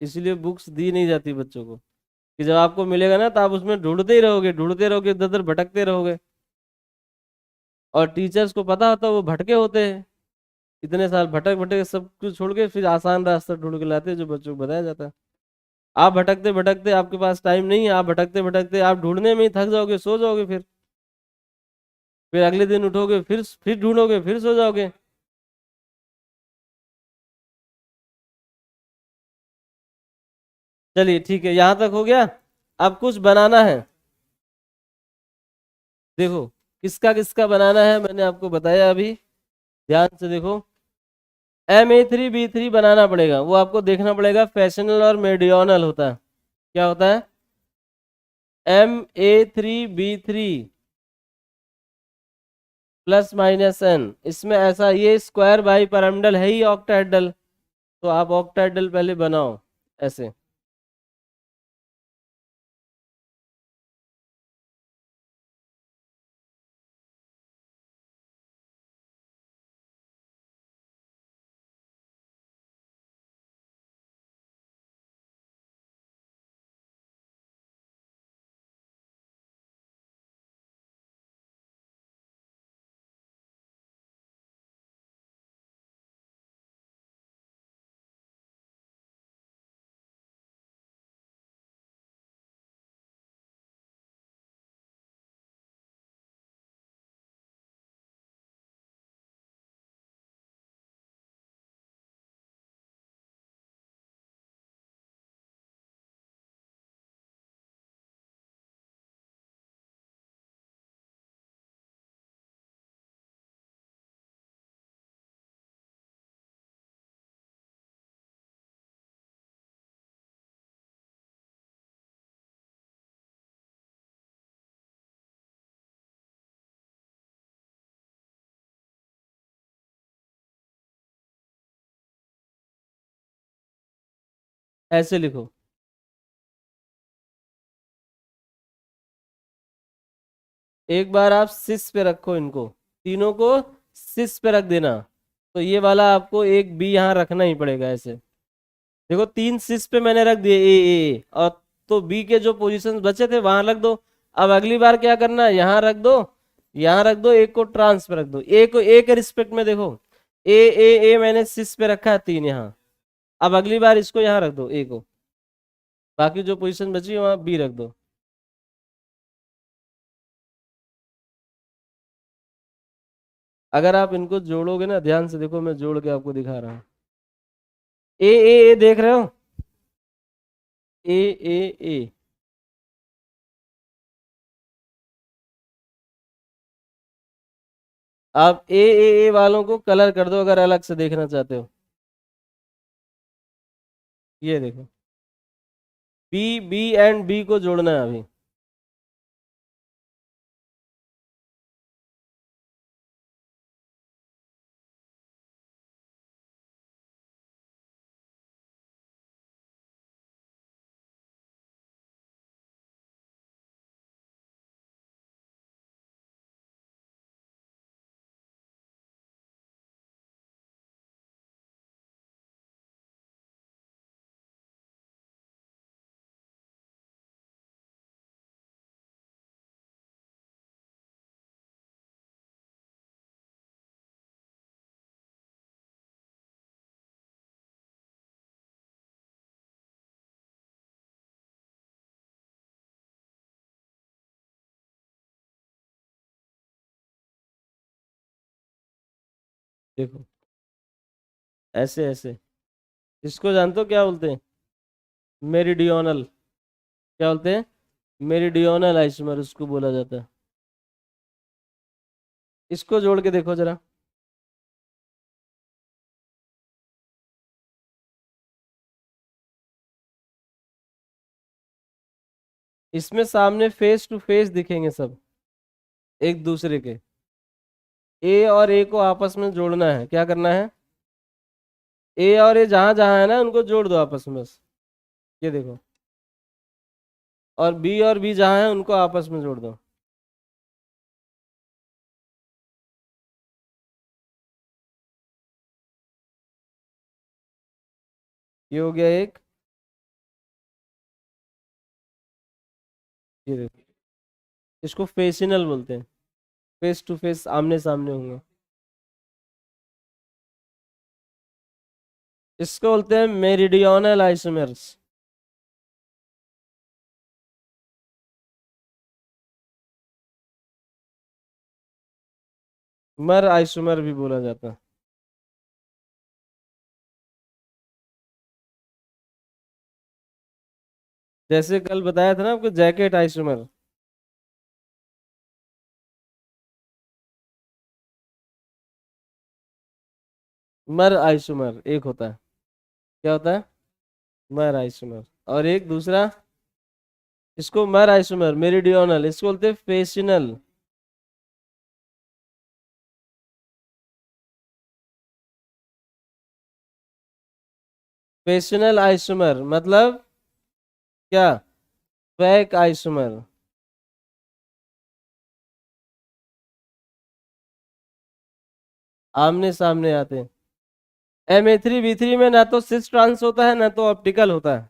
इसीलिए बुक्स दी नहीं जाती बच्चों को, कि जब आपको मिलेगा ना तो आप उसमें ढूंढते ही रहोगे, ढूंढते रहोगे, इधर उधर भटकते रहोगे। और टीचर्स को पता होता है वो भटके होते हैं, इतने साल भटक भटक सब कुछ छोड़ के फिर आसान रास्ता ढूंढ के लाते हैं जो बच्चों को बताया जाता है। आप भटकते भटकते, आपके पास टाइम नहीं है, आप भटकते भटकते आप ढूंढने में ही थक जाओगे, सो जाओगे, फिर अगले दिन उठोगे, फिर ढूंढोगे, फिर सो जाओगे। चलिए ठीक है, यहाँ तक हो गया। अब कुछ बनाना है, देखो किसका किसका बनाना है, मैंने आपको बताया अभी, ध्यान से देखो। MA3B3 बनाना पड़ेगा, वो आपको देखना पड़ेगा, फैशनल और मेडियोनल होता है। क्या होता है? MA3B3 +-N, इसमें ऐसा, ये स्क्वायर बाई पैरामिडल है ही ऑक्टाहेड्रल, तो आप ऑक्टाहेड्रल पहले बनाओ ऐसे। ऐसे लिखो। एक बार आप सिस पे रखो इनको, तीनों को सिस पे रख देना। तो ये वाला आपको एक बी यहाँ रखना ही पड़ेगा ऐसे। देखो तीन सिस पे मैंने रख दिए ए और, तो बी के जो पोजीशंस बचे थे वहां रख दो। अब अगली बार क्या करना है, यहाँ रख दो, यहाँ रख दो, एक को ट्रांस पे रख दो, ए को ए के रिस्पेक्ट में देखो। ए मैंने सिस पे रखा है तीन यहाँ। अब अगली बार इसको यहाँ रख दो ए को, बाकी जो पोजीशन बची है वहां बी रख दो। अगर आप इनको जोड़ोगे ना, ध्यान से देखो, मैं जोड़ के आपको दिखा रहा हूँ। ए देख रहे हो, ए ए ए। आप ए वालों को कलर कर दो अगर अलग से देखना चाहते हो। ये देखो, बी एंड बी को जोड़ना है अभी। देखो ऐसे ऐसे, इसको जानते हो क्या बोलते हैं? मेरिडियोनल। क्या बोलते हैं? मेरिडियोनल आइसोमर उसको बोला जाता है। इसको जोड़ के देखो जरा। इसमें सामने फेस टू फेस दिखेंगे सब एक दूसरे के। ए और ए को आपस में जोड़ना है, क्या करना है? ए और ए जहां जहां है ना उनको जोड़ दो आपस में बस। ये देखो, और बी जहां है उनको आपस में जोड़ दो। ये हो गया एक। ये देखो, इसको फेसिनल बोलते हैं, फेस टू फेस आमने सामने होंगे। इसको बोलते हैं मेरिडियोनल आइसोमर्स। मर आइसोमर भी बोला जाता है। जैसे कल बताया था ना आपको, जैकेट आइसोमर। मर आइसोमर एक होता है। क्या होता है? मर आइसोमर। और एक दूसरा, इसको मर आइसोमर मेरिडियोनल, इसको बोलते हैं फेसिनल। फेसिनल आइसोमर मतलब क्या? फैक आइसोमर। आमने सामने आते हैं। MA3B3 में ना तो सिस ट्रांस होता है ना तो ऑप्टिकल होता है।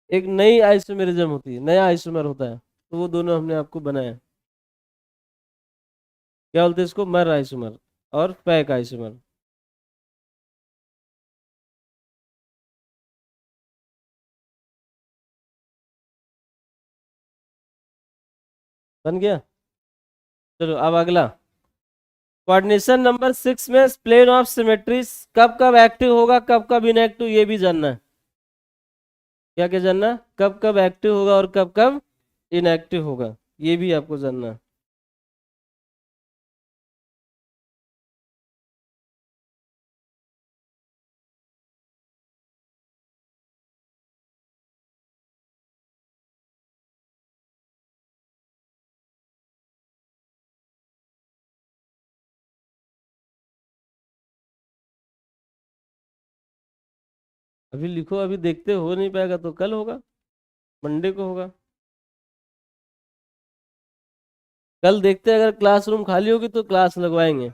एक नई आइसोमेरिज्म होती है, नया आइसोमर होता है, तो वो दोनों हमने आपको बनाया। क्या बोलते हैं इसको? मर आइसोमर और फैक आइसोमर। बन गया। चलो अब अगला, कोऑर्डिनेशन नंबर 6 में प्लेन ऑफ सिमेट्री कब कब एक्टिव होगा, कब कब इनएक्टिव, ये भी जानना है। क्या क्या जानना? कब कब एक्टिव होगा और कब कब इनएक्टिव होगा, ये भी आपको जानना है। अभी लिखो, अभी देखते हो नहीं पाएगा तो कल होगा, मंडे को होगा। कल देखते हैं, अगर क्लासरूम खाली होगी तो क्लास लगवाएंगे,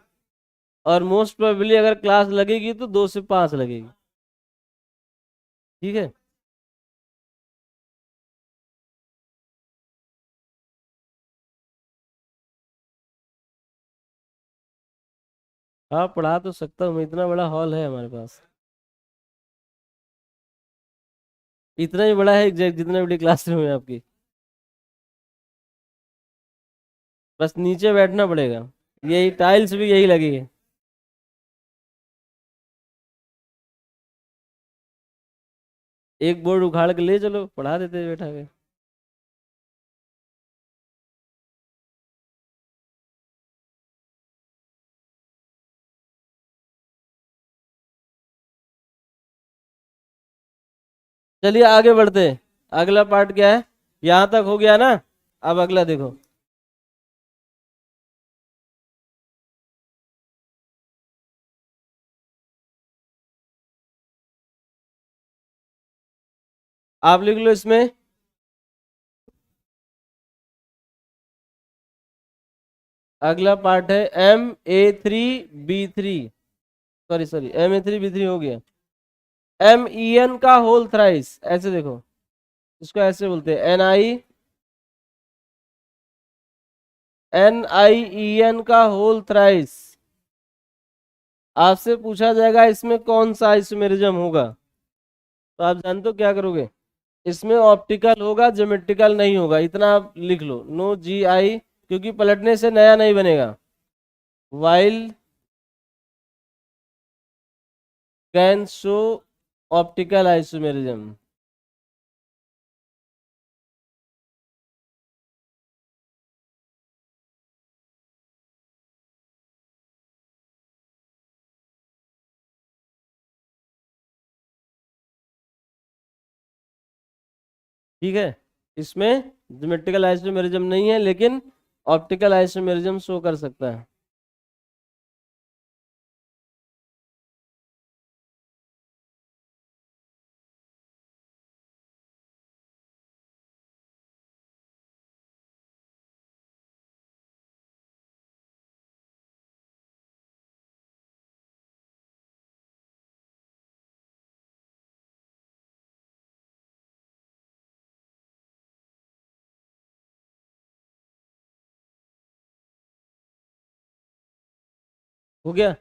और मोस्ट प्रोबेबली अगर क्लास लगेगी तो 2 से 5 लगेगी। ठीक है। हाँ पढ़ा तो सकता हूँ मैं, इतना बड़ा हॉल है हमारे पास। इतना ही बड़ा है एग्जैक्ट जितना बड़ी क्लासरूम है आपकी। बस नीचे बैठना पड़ेगा, यही टाइल्स भी यही लगी है। एक बोर्ड उखाड़ के ले चलो, पढ़ा देते हैं बैठा के। चलिए आगे बढ़ते हैं। अगला पार्ट क्या है, यहाँ तक हो गया ना। अब अगला देखो। आप लिख लो इसमें, अगला पार्ट है MA3B3, सॉरी सॉरी MA3B3 हो गया। MEN का होल थ्राइस, ऐसे देखो, इसको ऐसे बोलते हैं NIEN का होल थ्राइस। आपसे पूछा जाएगा इसमें कौन सा आइसोमेरिज्म होगा, तो आप जानते हो क्या करोगे, इसमें ऑप्टिकल होगा, ज्योमेट्रिकल नहीं होगा, इतना आप लिख लो, नो GI, क्योंकि पलटने से नया नहीं बनेगा। While can show optical isomerism. ठीक है, इसमें ज्योमेट्रिकल आइसोमेरिज्म नहीं है, लेकिन ऑप्टिकल आइसोमेरिज्म शो कर सकता है। हो गया।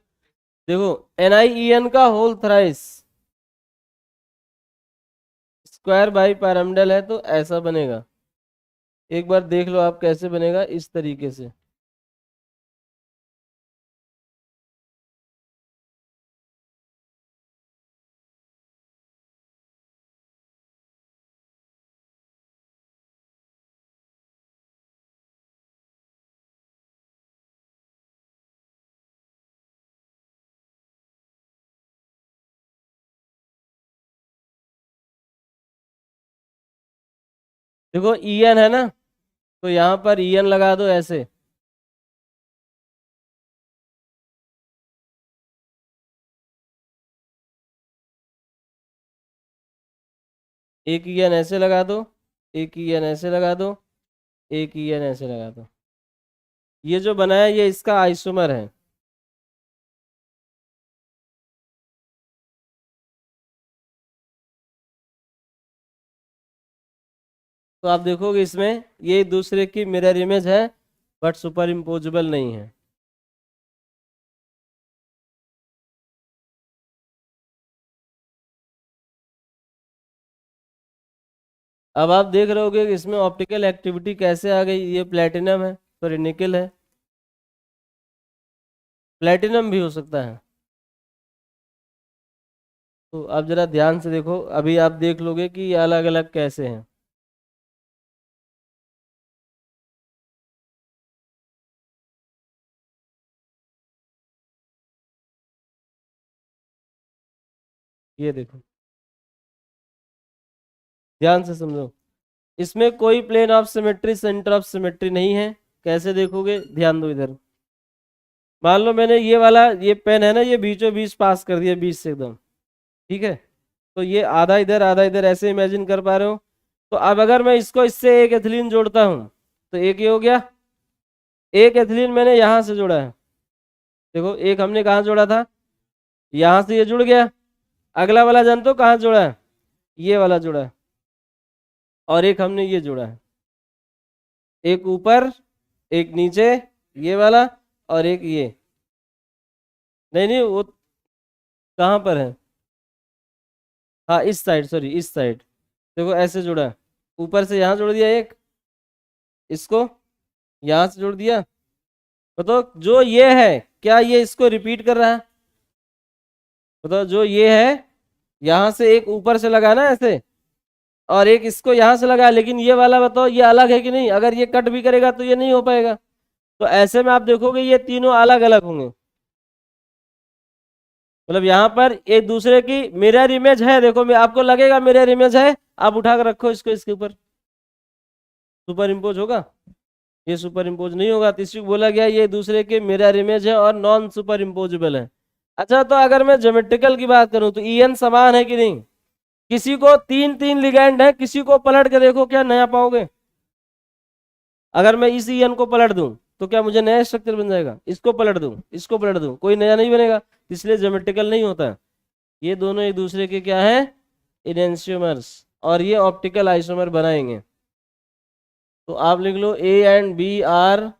देखो, NIEN का whole thrice square bipyramidal है, तो ऐसा बनेगा। एक बार देख लो आप कैसे बनेगा, इस तरीके से। देखो EN है ना, तो यहाँ पर EN लगा दो ऐसे। एक EN ऐसे लगा दो, एक EN ऐसे लगा दो, एक EN ऐसे लगा दो। ये जो बना है ये इसका आइसोमर है। तो आप देखोगे इसमें ये दूसरे की मिरर इमेज है, बट सुपर इम्पोजेबल नहीं है। अब आप देख रहे होगे कि इसमें ऑप्टिकल एक्टिविटी कैसे आ गई, ये प्लेटिनम है, सॉरी निकल है, प्लेटिनम भी हो सकता है। तो आप जरा ध्यान से देखो, अभी आप देख लोगे कि ये अलग अलग कैसे हैं। ये देखो, ध्यान से समझो, इसमें कोई plane of symmetry, centre of symmetry नहीं है। कैसे देखोगे, ध्यान दो इधर। मान लो मैंने ये वाला, ये पेन है ना, ये बीचों बीच पास कर दिया, बीच से एकदम। ठीक है, तो ये आधा इधर आधा इधर ऐसे इमेजिन कर पा रहे हो। तो अब अगर मैं इसको इससे एक एथिलीन जोड़ता हूं तो एक ये हो गया, एक एथिलीन मैंने यहां से जोड़ा है, देखो एक हमने कहाँ जोड़ा था, यहां से ये जुड़ गया। अगला वाला जान तो कहाँ जोड़ा है, ये वाला जोड़ा है, और एक हमने ये जोड़ा है, एक ऊपर एक नीचे ये वाला, और एक ये, नहीं नहीं वो कहाँ पर है, हाँ इस साइड, सॉरी इस साइड, देखो ऐसे जुड़ा है, ऊपर से यहाँ जोड़ दिया एक, इसको यहाँ से जोड़ दिया। बताओ जो ये है क्या ये इसको रिपीट कर रहा है, बताओ जो ये है यहाँ से एक ऊपर से लगा ना ऐसे, और एक इसको यहाँ से लगा, लेकिन ये वाला बताओ ये अलग है कि नहीं, अगर ये कट भी करेगा तो ये नहीं हो पाएगा। तो ऐसे में आप देखोगे ये तीनों अलग अलग होंगे, मतलब यहाँ पर एक दूसरे की मिरर इमेज है, देखो मैं आपको लगेगा मिरर इमेज है, आप उठा कर रखो इसको इसके ऊपर, सुपर इम्पोज होगा, ये सुपर इम्पोज नहीं होगा, तो इसी को बोला गया ये दूसरे के मिरर इमेज है और नॉन सुपर इम्पोजेबल है। अच्छा तो अगर मैं ज्योमेट्रिकल की बात करूं तो ईएन समान है कि नहीं, किसी को तीन तीन लिगेंड है, किसी को पलट के देखो क्या नया पाओगे, अगर मैं इस ईएन को पलट दूं तो क्या मुझे नया स्ट्रक्चर बन जाएगा, इसको पलट दूं इसको पलट दूं कोई नया नहीं बनेगा, इसलिए ज्योमेट्रिकल नहीं होता है। ये दोनों एक दूसरे के क्या है, इनेंशियोमर्स, और ये ऑप्टिकल आइसोमर बनाएंगे। तो आप लिख लो A and B are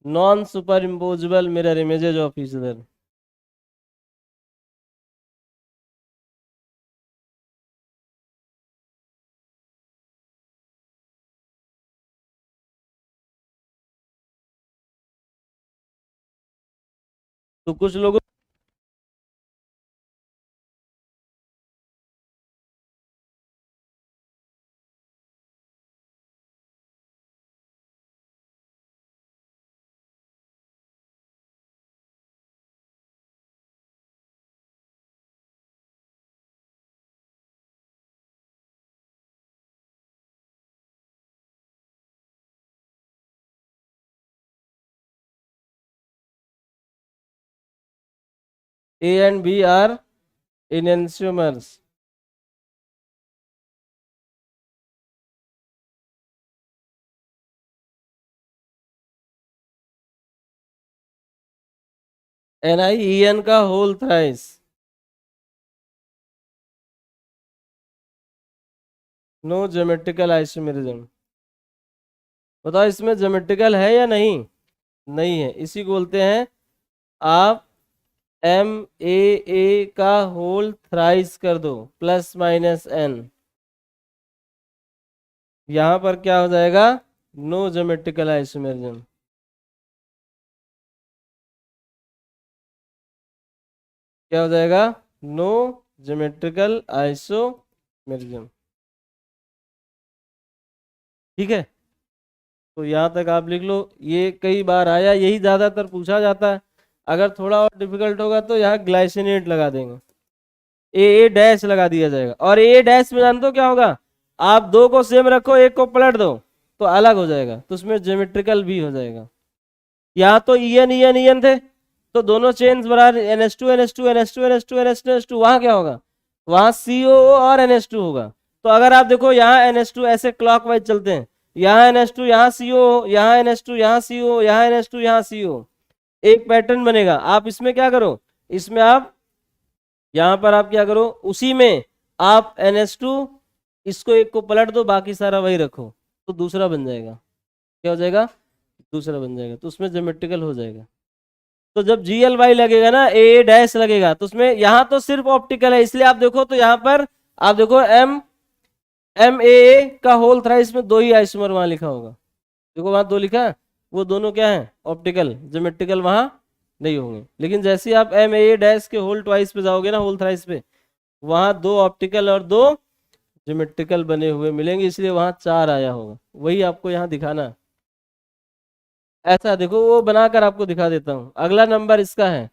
non superimposable mirror images of each other. तो कुछ लोगों, A and B are enantiomers. NIEN का whole thrice, no geometrical isomerism. बताओ इसमें ज्योमेट्रिकल है या नहीं, नहीं है, इसी को बोलते हैं आप MAA का होल थ्राइस कर दो प्लस माइनस n, यहां पर क्या हो जाएगा, नो ज्योमेट्रिकल आइसोमेरिज्म। क्या हो जाएगा, नो ज्योमेट्रिकल आइसोमेरिज्म। ठीक है, तो यहाँ तक आप लिख लो, ये कई बार आया, यही ज्यादातर पूछा जाता है। अगर थोड़ा और डिफिकल्ट होगा तो यहाँ ग्लाइसिनेट लगा देंगे, ए डैश लगा दिया जाएगा, और ए डैश में जानते हो क्या होगा, आप दो को सेम रखो एक को पलट दो तो अलग हो जाएगा, तो उसमें ज्योमेट्रिकल भी हो जाएगा। यहाँ तो ईएन ईएन ईएन थे, तो दोनों चेन्स बराबर NH2 NH2 NH2 NH2 NH2 NH2, वहां क्या होगा, वहां COO और NH2 होगा। तो अगर आप देखो यहाँ NH2 ऐसे क्लॉकवाइज चलते हैं, यहाँ NH2 यहाँ CO, यहाँ NH2 यहाँ CO, यहाँ NH2 यहाँ CO, एक पैटर्न बनेगा। आप इसमें क्या करो, इसमें आप यहाँ पर आप क्या करो, उसी में आप NH2 इसको एक को पलट दो, बाकी सारा वही रखो, तो दूसरा बन जाएगा, क्या हो जाएगा, दूसरा बन जाएगा, तो उसमें ज्योमेट्रिकल हो जाएगा। तो जब GLY लगेगा ना, ए डैश लगेगा, तो उसमें यहाँ तो सिर्फ ऑप्टिकल है, इसलिए आप देखो तो यहाँ पर आप देखो MAA का होल थ्राइस में दो ही आइसोमर वहां लिखा होगा, देखो वहां दो लिखा है, वो दोनों क्या है, ऑप्टिकल, ज्योमेट्रिकल वहां नहीं होंगे। लेकिन जैसे ही आप MAA डैश के होल ट्वाइस पे जाओगे ना, होल थ्राइस पे, वहां दो ऑप्टिकल और दो ज्योमेट्रिकल बने हुए मिलेंगे, इसलिए वहां चार आया होगा, वही आपको यहाँ दिखाना है। ऐसा देखो वो बनाकर आपको दिखा देता हूँ। अगला नंबर इसका है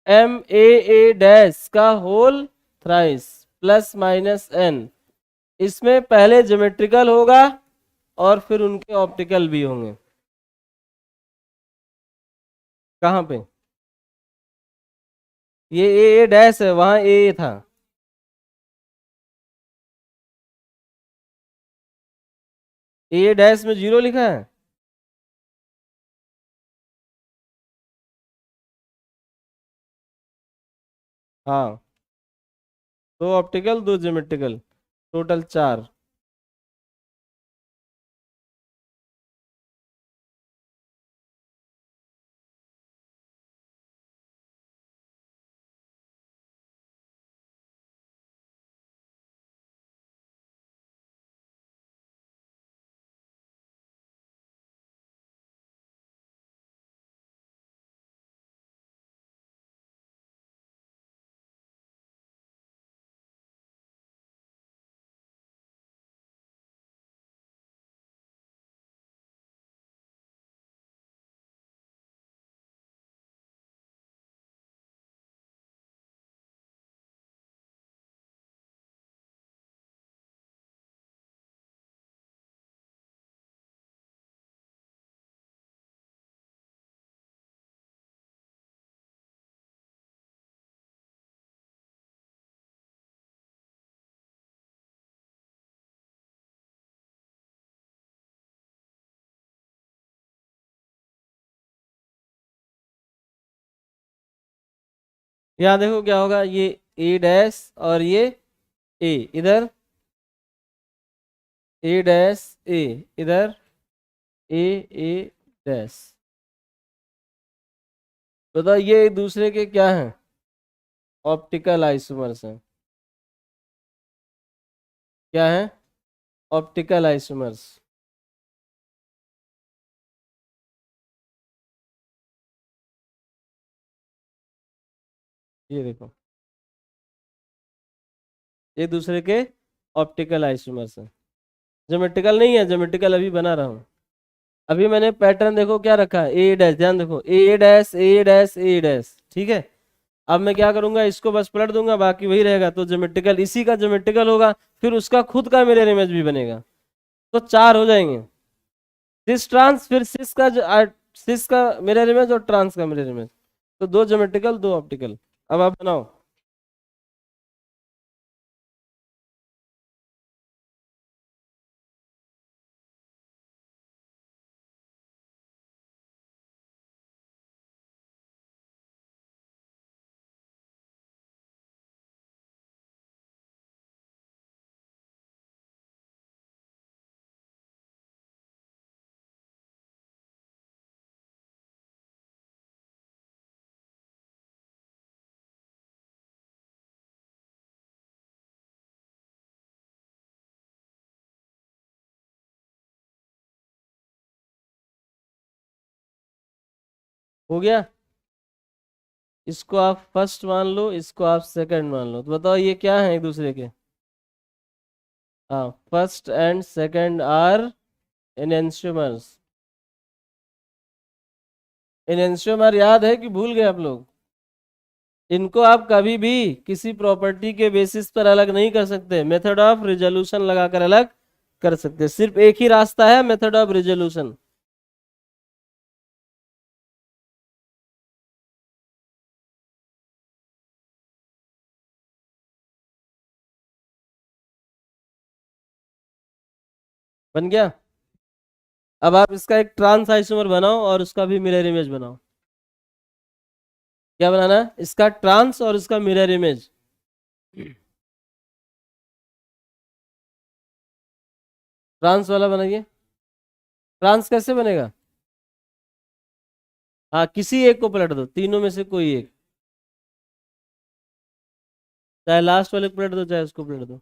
MAA डैश का whole thrice plus minus n, इसमें पहले ज्योमेट्रिकल होगा और फिर उनके ऑप्टिकल भी होंगे। कहाँ पे, ये ए डैश है, वहां ए था, ए डैश में 0 लिखा है। हाँ, 2 ऑप्टिकल 2 ज्योमेट्रिकल, टोटल 4। यहाँ देखो क्या होगा, ये ए डैश और ये ए इधर, ए डैश ए इधर, ए ए डैश। बताओ ये एक दूसरे के क्या हैं, ऑप्टिकल आइसोमर्स हैं। क्या है, ऑप्टिकल आइसोमर्स। ये देखो, एक दूसरे के ऑप्टिकल आइसोमर्स हैं। ज्योमेट्रिकल नहीं है, ज्योमेट्रिकल अभी बना रहा हूँ। अभी मैंने पैटर्न देखो क्या रखा है, ए डैश, ध्यान देखो, ए डैश ए डैश ए डैश, ठीक है। अब मैं क्या करूंगा, इसको बस पलट दूंगा, बाकी वही रहेगा, तो ज्योमेट्रिकल इसी का ज्योमेट्रिकल होगा, फिर उसका खुद का मिरर इमेज भी बनेगा, तो 4 हो जाएंगे। सिस ट्रांस, फिर सिस का मिरर इमेज और ट्रांस का मिरर इमेज, तो 2 ज्योमेट्रिकल 2 ऑप्टिकल। अब आप बनाओ। हो गया, इसको आप फर्स्ट मान लो, इसको आप सेकंड मान लो, तो बताओ ये क्या है एक दूसरे के। हाँ, first and second are enantiomers. Enantiomer याद है कि भूल गए आप लोग। इनको आप कभी भी किसी प्रॉपर्टी के बेसिस पर अलग नहीं कर सकते, मेथड ऑफ रिजोल्यूशन लगाकर अलग कर सकते, सिर्फ एक ही रास्ता है, मेथड ऑफ रिजोल्यूशन। बन गया। अब आप इसका एक ट्रांस आइसोमर बनाओ और उसका भी मिरर इमेज बनाओ। क्या बनाना है, इसका ट्रांस और इसका मिरर इमेज। ट्रांस वाला बनाइए। ट्रांस कैसे बनेगा, हाँ किसी एक को पलट दो, तीनों में से कोई एक, चाहे लास्ट वाले को पलट दो चाहे उसको पलट दो।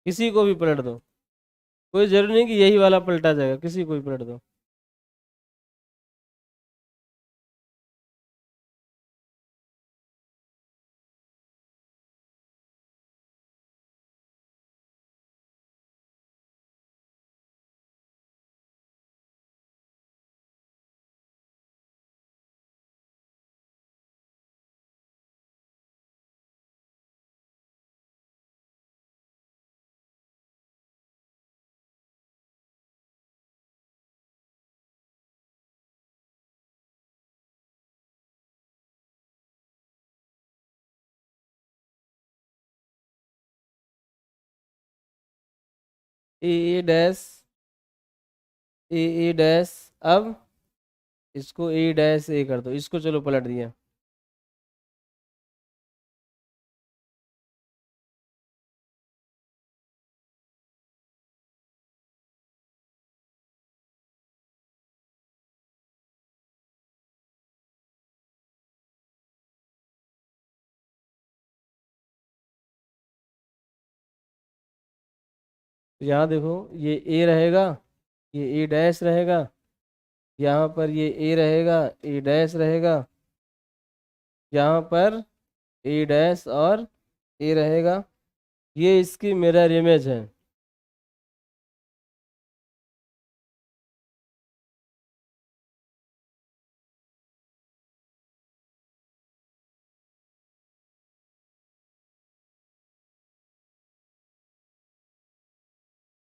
किसी को भी पलट दो, कोई जरूरी नहीं कि यही वाला पलटा जाएगा, किसी को भी पलट दो। ए डैश ए डैश। अब इसको ए डैश ए कर दो, इसको चलो पलट दिया। तो यहाँ देखो, ये ए रहेगा, ये ए डैश रहेगा, यहाँ पर ये ए रहेगा, ए डैश रहेगा, यहाँ पर ए डैश और ए रहेगा। ये इसकी मिरर इमेज है।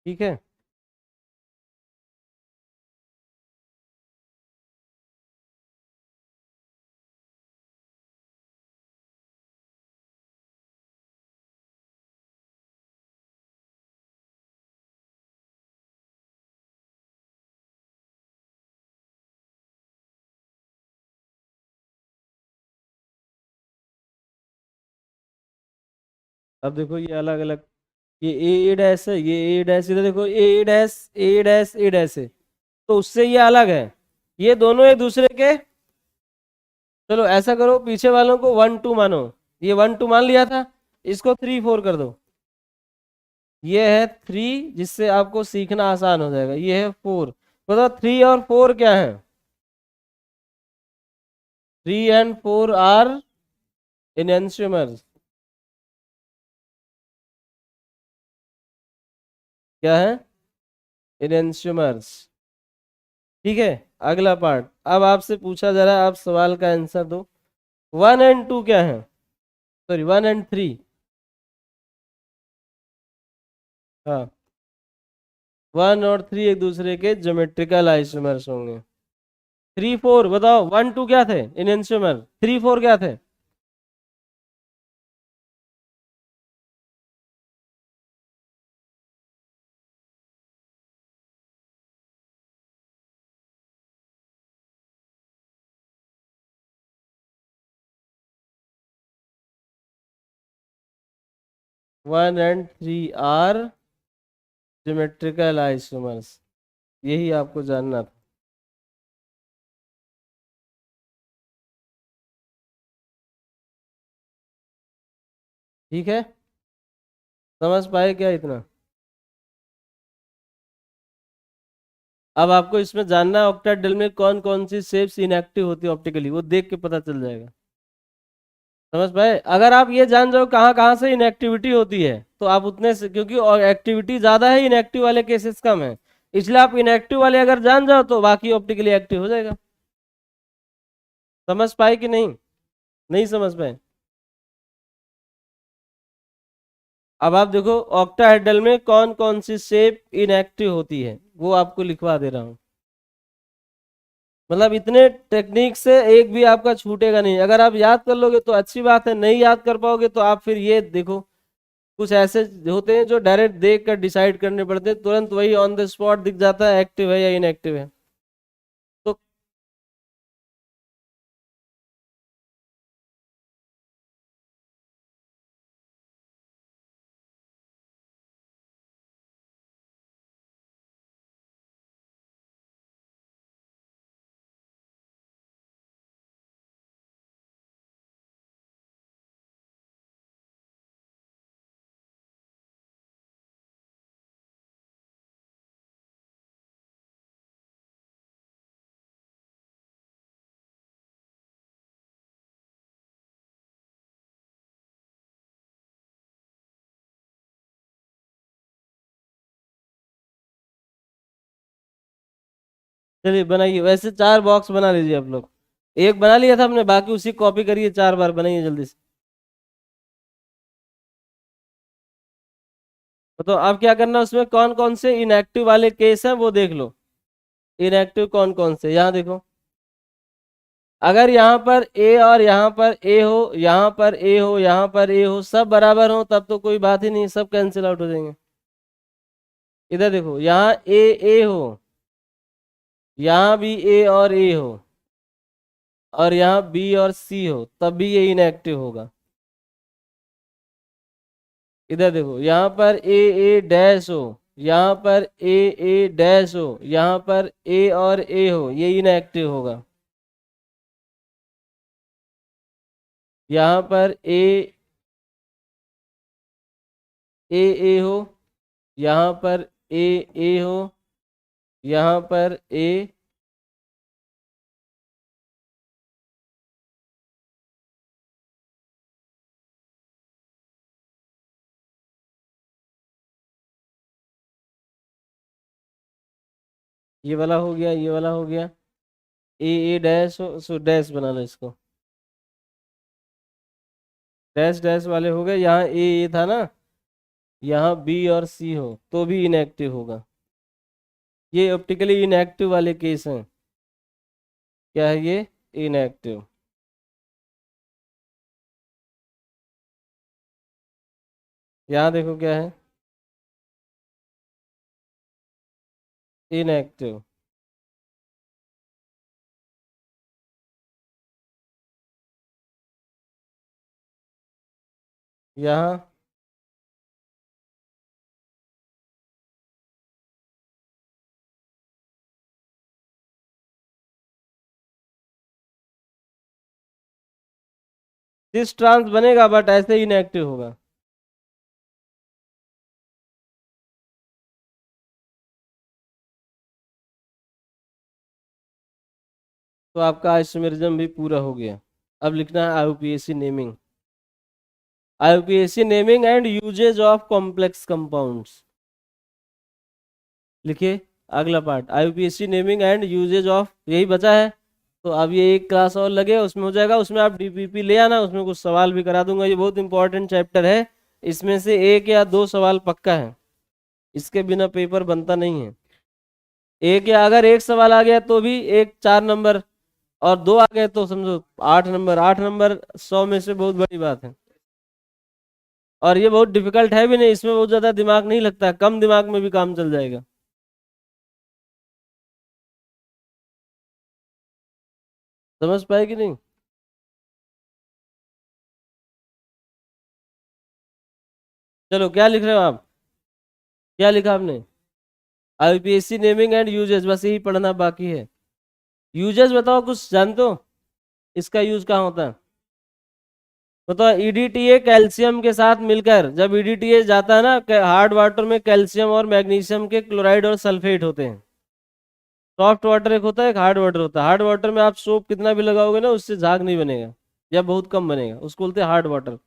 ठीक है। अब देखो ये अलग अलग, ये ए डैश है, ये ए डैश, इधर देखो ए डैश ए डैश ए डैश है, तो उससे ये अलग है। ये दोनों एक दूसरे के, चलो ऐसा करो, पीछे वालों को 1 2 मानो। ये 1 2 मान लिया था, इसको 3 4 कर दो। ये है 3, जिससे आपको सीखना आसान हो जाएगा। ये है 4। बताओ 3 और 4 क्या है? 3 and 4 आर enantiomers। क्या है? enantiomers। ठीक है। अगला पार्ट, अब आपसे पूछा जा रहा है, आप सवाल का आंसर दो। 1 and 2 क्या है? Sorry, 1 and 3। हाँ, 1 और 3 एक दूसरे के ज्योमेट्रिकल आइसोमर्स होंगे। 3 4 बताओ, 1 2 क्या थे? इनएंशियोमर। 3 4 क्या थे? One and three are geometrical isomers. यही आपको जानना था। ठीक है, समझ पाए क्या इतना? अब आपको इसमें जानना है ऑक्टाहेड्रल में कौन कौन सी शेप्स इनएक्टिव होती है ऑप्टिकली, वो देख के पता चल जाएगा। समझ पाए? अगर आप ये जान जाओ कहाँ कहाँ से इनएक्टिविटी होती है, तो आप उतने से, क्योंकि एक्टिविटी ज्यादा है, इनएक्टिव वाले केसेस कम है, इसलिए आप इनएक्टिव वाले अगर जान जाओ तो बाकी ऑप्टिकली एक्टिव हो जाएगा। समझ पाए कि नहीं? नहीं समझ पाए? अब आप देखो ऑक्टाहेड्रल में कौन कौन सी शेप इनएक्टिव होती है, वो आपको लिखवा दे रहा हूँ। मतलब इतने टेक्निक से एक भी आपका छूटेगा नहीं। अगर आप याद कर लोगे तो अच्छी बात है, नहीं याद कर पाओगे तो आप फिर ये देखो, कुछ ऐसे होते हैं जो डायरेक्ट देख कर डिसाइड करने पड़ते हैं, तुरंत वही ऑन द स्पॉट दिख जाता है एक्टिव है या इनएक्टिव है। तो चलिए बनाइए, वैसे 4 बॉक्स बना लीजिए आप लोग। एक बना लिया था हमने, बाकी उसी कॉपी करिए, 4 बार बनाइए जल्दी से। तो अब क्या करना है, उसमें कौन कौन से इनएक्टिव वाले केस हैं वो देख लो। इनएक्टिव कौन कौन से, यहाँ देखो। अगर यहाँ पर ए और यहाँ पर ए हो, यहाँ पर ए हो, यहाँ पर ए हो, सब बराबर हो, तब तो कोई बात ही नहीं, सब कैंसिल आउट हो जाएंगे। इधर देखो, यहाँ ए हो, यहाँ भी ए और ए हो, और यहाँ बी और सी हो, तब भी ये इनएक्टिव होगा। इधर देखो, यहाँ पर ए डैश हो, यहाँ पर ए डैश हो, यहाँ पर ए और ए हो, ये इनएक्टिव होगा। यहाँ पर ए हो, यहाँ पर ए हो, यहाँ पर ए, ये वाला हो गया, ये वाला हो गया, ए डैश हो, सो डैश बना लो इसको, डैश डैश वाले हो गए। यहाँ ए था ना, यहाँ बी और सी हो तो भी इनएक्टिव होगा। ये ऑप्टिकली इनएक्टिव वाले केस हैं। क्या है ये? इनएक्टिव। यहाँ देखो क्या है, इनएक्टिव। यहाँ सिस ट्रांस बनेगा बट ऐसे इनएक्टिव होगा। तो आपका आइसोमेरिज्म भी पूरा हो गया। अब लिखना है IUPAC naming. IUPAC naming and usages of complex compounds. लिखिए अगला part, IUPAC naming and usages of, यही बचा है। तो अब ये एक क्लास और लगे, उसमें हो जाएगा। उसमें आप डीपीपी ले आना, उसमें कुछ सवाल भी करा दूंगा। ये बहुत इंपॉर्टेंट चैप्टर है, इसमें से एक या दो सवाल पक्का है, इसके बिना पेपर बनता नहीं है। एक, या अगर एक सवाल आ गया तो भी एक 4 नंबर, और दो आ गए तो समझो 8 नंबर। 8 नंबर 100 में से बहुत बड़ी बात है। और ये बहुत डिफिकल्ट है भी नहीं, इसमें बहुत ज्यादा दिमाग नहीं लगता, कम दिमाग में भी काम चल जाएगा। समझ पाए कि नहीं? चलो, क्या लिख रहे हो आप? क्या लिखा आपने? आईपीएससी नेमिंग एंड यूजेस, बस यही पढ़ना बाकी है। यूजेस बताओ, कुछ जानते हो इसका यूज कहाँ होता है? बताओ। ईडीटीए कैल्शियम के साथ मिलकर, जब ईडीटीए जाता है ना हार्ड वाटर में, कैल्शियम और मैग्नीशियम के क्लोराइड और सल्फेट होते हैं। सॉफ्ट वाटर एक होता है, एक हार्ड वाटर होता है। हार्ड वाटर में आप सोप कितना भी लगाओगे ना, उससे झाग नहीं बनेगा, या बहुत कम बनेगा, उसको बोलते हैं हार्ड वाटर।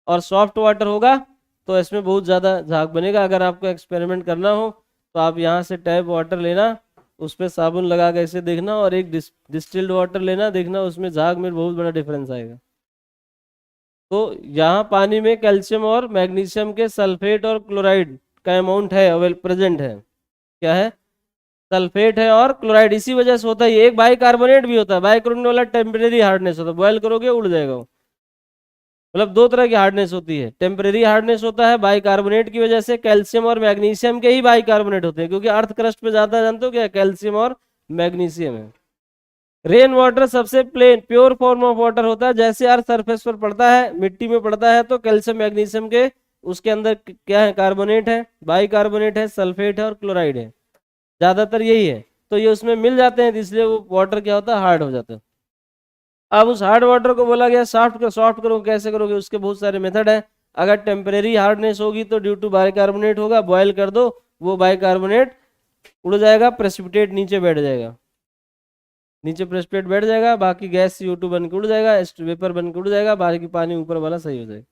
और सॉफ्ट वाटर होगा तो इसमें बहुत ज़्यादा झाग बनेगा। अगर आपको एक्सपेरिमेंट करना हो तो आप यहाँ से टैप वाटर लेना, उस पर साबुन लगा के ऐसे देखना, और एक डिस्टिल्ड वाटर लेना, देखना उसमें झाग में बहुत बड़ा डिफरेंस आएगा। तो यहाँ पानी में कैल्शियम और मैग्नीशियम के सल्फेट और क्लोराइड का अमाउंट है, अवेल प्रेजेंट है। क्या है? सल्फेट है और क्लोराइड। इसी वजह से होता है। एक बाइकार्बोनेट भी होता है, बाइकार्बोनेट वाला टेम्परेरी हार्डनेस होता है, बॉयल करोगे उड़ जाएगा वो। मतलब दो तरह की हार्डनेस होती है, टेम्परेरी हार्डनेस होता है बाइकार्बोनेट की वजह से। कैल्शियम और मैग्नीशियम के ही बाइकार्बोनेट होते हैं, क्योंकि अर्थ क्रस्ट पे जाता है, जानते हो क्या? कैल्शियम और मैग्नीशियम है। रेन वाटर सबसे plain pure form of water होता है। जैसे अर्थ सरफेस पर पड़ता है, मिट्टी में पड़ता है, तो कैल्शियम मैग्नीशियम के उसके अंदर क्या है? कार्बोनेट है, बाइकार्बोनेट है, सल्फेट है और क्लोराइड है। ज्यादातर यही है। तो ये उसमें मिल जाते हैं, इसलिए वो वाटर क्या होता है? हार्ड हो जाता है। अब उस हार्ड वाटर को बोला गया सॉफ्ट कर। सॉफ्ट करो, कैसे करोगे? उसके बहुत सारे मेथड है। अगर टेम्परेरी हार्डनेस होगी तो ड्यू टू बाइकार्बोनेट होगा, बॉयल कर दो, वो बाइकार्बोनेट उड़ जाएगा, प्रेसिपिटेट नीचे बैठ जाएगा, नीचे प्रेसिपिटेट बैठ जाएगा, बाकी गैस CO2 बन के उड़ जाएगा, वेपर बन के उड़ जाएगा, बाकी पानी ऊपर वाला सही हो जाएगा।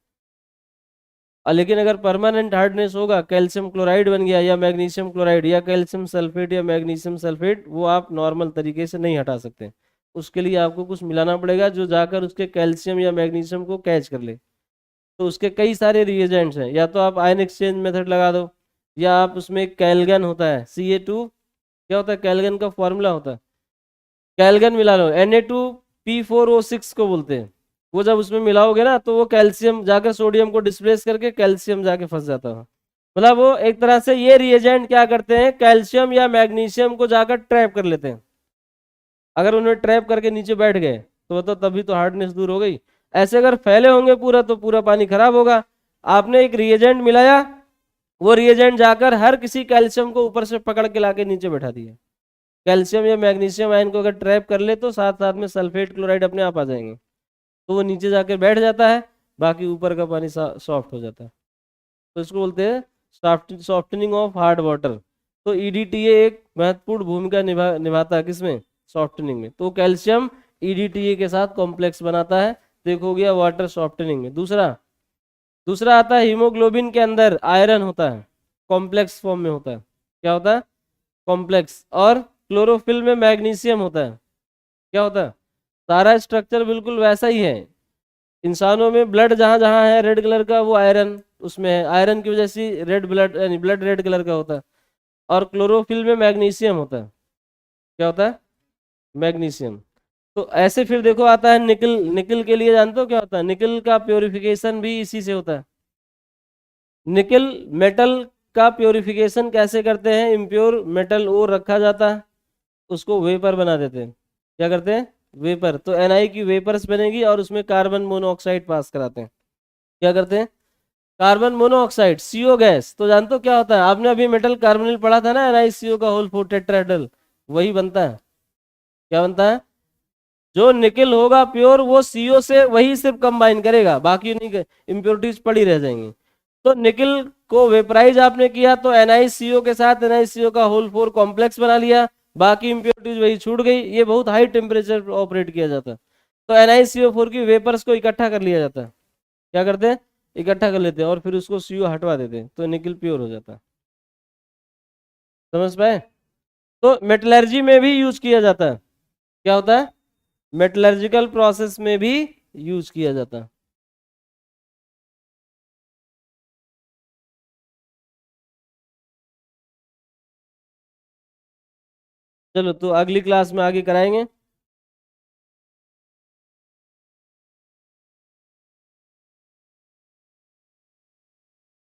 लेकिन अगर परमानेंट हार्डनेस होगा, कैल्शियम क्लोराइड बन गया, या मैग्नीशियम क्लोराइड, या कैल्शियम सल्फेट, या मैग्नीशियम सल्फेट, वो आप नॉर्मल तरीके से नहीं हटा सकते। उसके लिए आपको कुछ मिलाना पड़ेगा, जो जाकर उसके कैल्शियम या मैग्नीशियम को कैच कर ले। तो उसके कई सारे रिएजेंट्स हैं। या तो आप आयन एक्सचेंज मेथड लगा दो, या आप उसमें कैलगन होता है, Ca2, क्या होता है? कैलगन का फॉर्मूला होता है, कैलगन मिला लो, Na2P4O6 को बोलते हैं। वो जब उसमें मिलाओगे ना, तो वो कैल्शियम जाकर सोडियम को डिस्प्लेस करके कैल्शियम जाके फंस जाता है। मतलब वो एक तरह से ये रिएजेंट क्या करते हैं, कैल्शियम या मैग्नीशियम को जाकर ट्रैप कर लेते हैं। अगर उन्हें ट्रैप करके नीचे बैठ गए तो मतलब तभी तो हार्डनेस दूर हो गई। ऐसे अगर फैले होंगे पूरा तो पूरा पानी खराब होगा। आपने एक रिएजेंट मिलाया, वो रिएजेंट जाकर हर किसी कैल्शियम को ऊपर से पकड़ के लाके नीचे बैठा दिया। कैल्शियम या मैग्नीशियम आयन को अगर ट्रैप कर ले तो साथ साथ में सल्फेट क्लोराइड अपने आप आ जाएंगे, तो वो नीचे जाकर बैठ जाता है, बाकी ऊपर का पानी सॉफ्ट हो जाता है। तो इसको बोलते हैं सॉफ्टनिंग ऑफ हार्ड वाटर। तो ईडीटीए एक महत्वपूर्ण भूमिका निभाता है किसमें, सॉफ्टनिंग में। तो कैल्शियम ईडीटीए के साथ कॉम्प्लेक्स बनाता है। देखो गया वाटर सॉफ्टनिंग में। दूसरा दूसरा आता है हीमोग्लोबिन के अंदर आयरन होता है, कॉम्प्लेक्स फॉर्म में होता है। क्या होता है, कॉम्प्लेक्स। और क्लोरोफिल में मैग्नीशियम होता है। क्या होता है, सारा स्ट्रक्चर बिल्कुल वैसा ही है। इंसानों में ब्लड जहां जहां है रेड कलर का, वो आयरन उसमें है, आयरन की वजह से रेड ब्लड यानी ब्लड रेड कलर का होता है। और क्लोरोफिल में मैग्नीशियम होता है। क्या होता है, मैग्नीशियम। तो ऐसे फिर देखो आता है निकल। निकल के लिए जानते हो क्या होता है, निकल का प्योरिफिकेशन भी इसी से होता है। निकल मेटल का प्योरिफिकेशन कैसे करते हैं, इम्प्योर मेटल और रखा जाता है, उसको वेपर बना देते हैं। क्या करते हैं, वेपर। तो एनआई की वेपर्स बनेगी और उसमें कार्बन मोनोऑक्साइड पास कराते हैं। क्या करते हैं, कार्बन मोनोऑक्साइड, सीओ गैस। तो जानते हो क्या होता है, आपने अभी मेटल कार्बोनिल पढ़ा था ना, NiCO का होल 4 टेट्राहेड्रल, वही बनता है। क्या बनता है, जो निकल होगा प्योर वो सीओ से वही सिर्फ कंबाइन करेगा, बाकी नहीं, इम्प्योरिटीज पड़ी रह जाएंगी। तो निकल को वेपराइज आपने किया तो NiCO के साथ NiCO का होल 4 कॉम्प्लेक्स बना लिया, बाकी इम्प्योरिटीज वही छूट गई। ये बहुत हाई टेम्परेचर पर ऑपरेट किया जाता है। तो NiCO4 की वेपर्स को इकट्ठा कर लिया जाता है। क्या करते हैं, इकट्ठा कर लेते हैं और फिर उसको CO हटवा देते हैं, तो निकल प्योर हो जाता है। समझ पाए। तो मेटलर्जी में भी यूज किया जाता है। क्या होता है, मेटलर्जिकल प्रोसेस में भी यूज किया जाता है। चलो तो अगली क्लास में आगे कराएंगे।